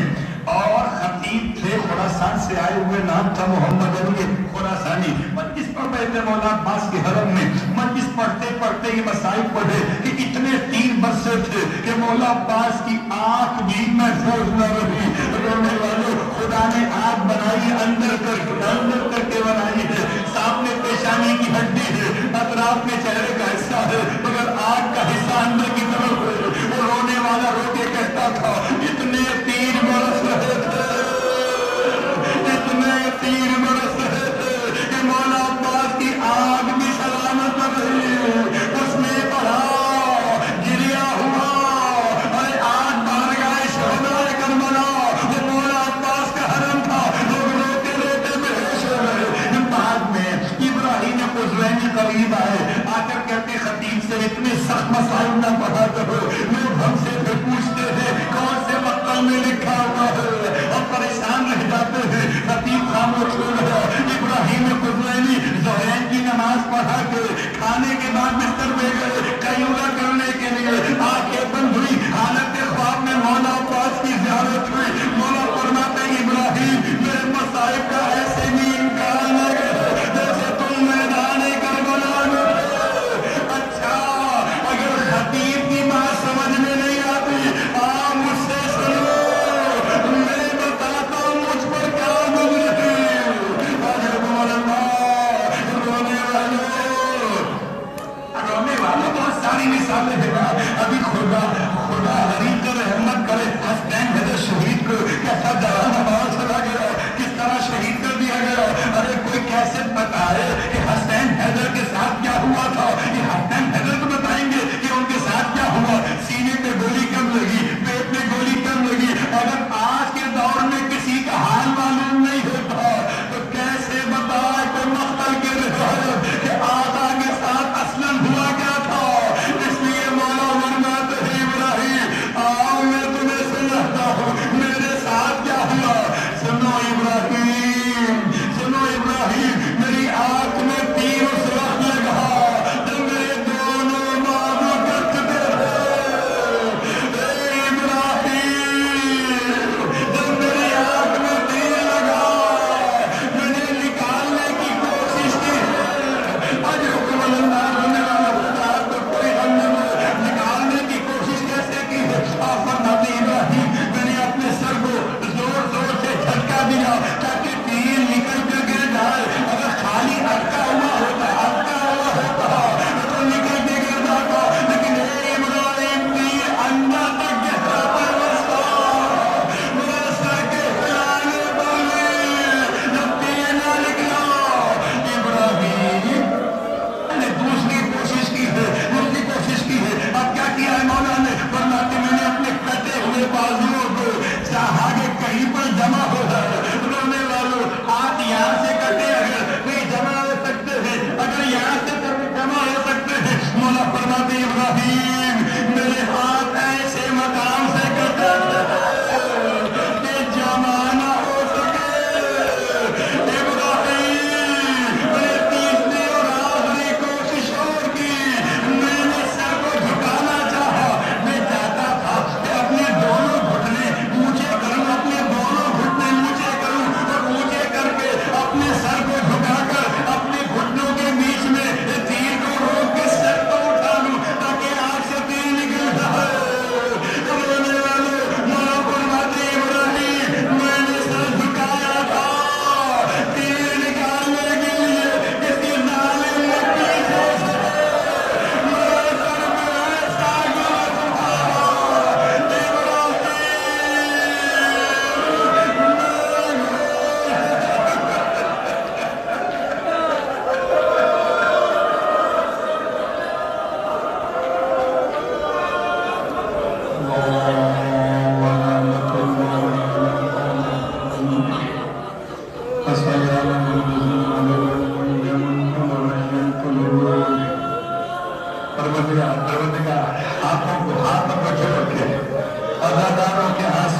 C: اور خطیب تھے خراسان سے آئے ہوئے، نام تھا محمد علی خراسانی۔ مجلس پڑھ رہے تھے مولا عباس کے حرم میں، مجلس پڑھتے پڑھتے یہ مسائل پڑھے کہ اتنے 3 برسے تھے کہ مولا عباس کی آنکھ بھی محفوظ نہ رہی۔ رونے والوں، خدا نے آنکھ بنائی اندر کر کے بنائی ہے، سامنے پیشانی کی ہڈی ہے، اطراف میں چہرے کا حصہ ہے، مگر آنکھ کا حصہ اندر کی طرف ہے۔ وہ رونے والا رو کے کہتا تھا اتنے 3 برس رہے تھے، اتنے 3 برس رہے تھے کہ مولا عباس کی آنکھ بھی سلامت رہی۔ اس نے پڑھا، گریا ہوا، ارے آنکھ بارگاہ شہداء کربلا، وہ مولا عباس کا حرم تھا، لوگ روتے روتے بےہوش ہو گئے۔ بعد میں ابراہیم قزوینی قریب آئے، آ کر کہتے خطیب سے اتنے سخت مسائل نہ پڑھا کرو، لوگ ہم سے پھر پوچھتے ہیں کون سے مقتل میں لکھا ہوا ہے، اور پریشان رہ جاتے ہیں۔ خطیب خاموش ہو گیا۔ ابراہیم قزوینی ظہرین کی نماز پڑھا کے کھانے کے بعد بستر پہ گئے قیلولہ کرنے کے لیے، آنکھیں بند ہوئی، حالت خواب میں مولا عباس کی زیارت ہوئی۔ مولا فرماتے ابراہیم میرے مصائب کا ایسے بھی انکار نہ کرے جیسے تم میدان کربلا میں تھے۔ اچھا اگر خطیب کی بات سمجھ میں نہیں آتی، آپ مجھ سے سنو، میں بتاتا ہوں مجھ پر کیا گزرے۔ رونے والوں بہت ساری مثالیں ہیں، ابھی خدا غریب کا رحمت کرے، حسین حیدر شہید کو کیسا ڈرانا بہت چلا گیا، کس طرح شہید کر دیا گیا۔ ارے کوئی کیسے بتائے کہ حسین حیدر کے ساتھ کیا ہوا تھا، یہ حسین حیدر کو بتائیں گے کہ ان کے ساتھ کیا ہوا۔ سینے پہ گولی کم لگی، پیٹ میں گولی کم لگی۔ اگر آج کے دور میں کسی کا حال معلوم نہیں ہوتا تو کیسے بتائے کوئی مقتل کے روایت کہ آقا کے ساتھ اصلاً ہوا کیا تھا۔ اس لیے مولا فرماتے ہیں ابراہیم آؤ میں تمہیں سمجھتا ہوں میرے ساتھ کیا ہوا۔ سنو ابراہیم، سنو ابراہیم، میری آنکھ میں تیر اس وقت لگا جب میرے دونوں بازو کٹتے تھے۔ اے ابراہیم، جب میری آنکھ میں تیر لگا میں نے نکالنے کی کوشش کی ہے۔ آج حکم اللہ ہونے والا خدا تو کوئی ہم نے نکالنے کی کوشش کیسے کی ہے۔ آپ فرماتے ابراہیم میں نے اپنے سر کو زور زور سے جھٹکا دیا تاکہ تیر نکل کر گر جائے۔ اگر خالی اٹکا ہوا ہوتا تو نکل کے گر جاتا، لیکن اے ابراہیم تیر اندر تک گہرا میرے سر کے ہلانے والے جب تیر نہ نکلا۔ ابراہیم نے دوسری کوشش کی ہے، اب کیا کیا ہے مولا نے؟ فرماتے میں نے اپنے کٹے ہوئے بازوؤں کو چاہا کہ کہیں پر جمع ہو جائے۔ رونے والوں، ہاتھ یہاں سے کٹے اگر کہیں جمع ہو سکتے ہیں، اگر یہاں سے جمع ہو سکتے ہیں۔ مولا فرماتے ابراہیم میرے ہاتھ ایسے مقام سے کٹے کہ جمع نہ ہو سکے۔ ابراہیم میں نے تیسری اور آخری کوشش اور کی، میں نے سر کو جھکانا چاہا، میں چاہتا تھا کہ اپنے دونوں گھٹنے اونچے کروں، اپنے دونوں گھٹنے اونچے کروں اور اونچے کر کے اپنے سر کو جھکا کر اپنے گھٹنوں کے بیچ میں تیر کو روک کے سر کو اٹھا لوں تاکہ آنکھ سے تیر نکل جائے۔ رونے والوں، مولا فرماتے ابراہیم میں نے سر جھکایا تھا تیر نکالنے کے لیے، کسی ظالم نے پیچھے سے میرے سر میں ایسا گرا پروردگار ہاتھوں کو ہاتھ پر جوڑ کے عزاداروں کے ہاتھ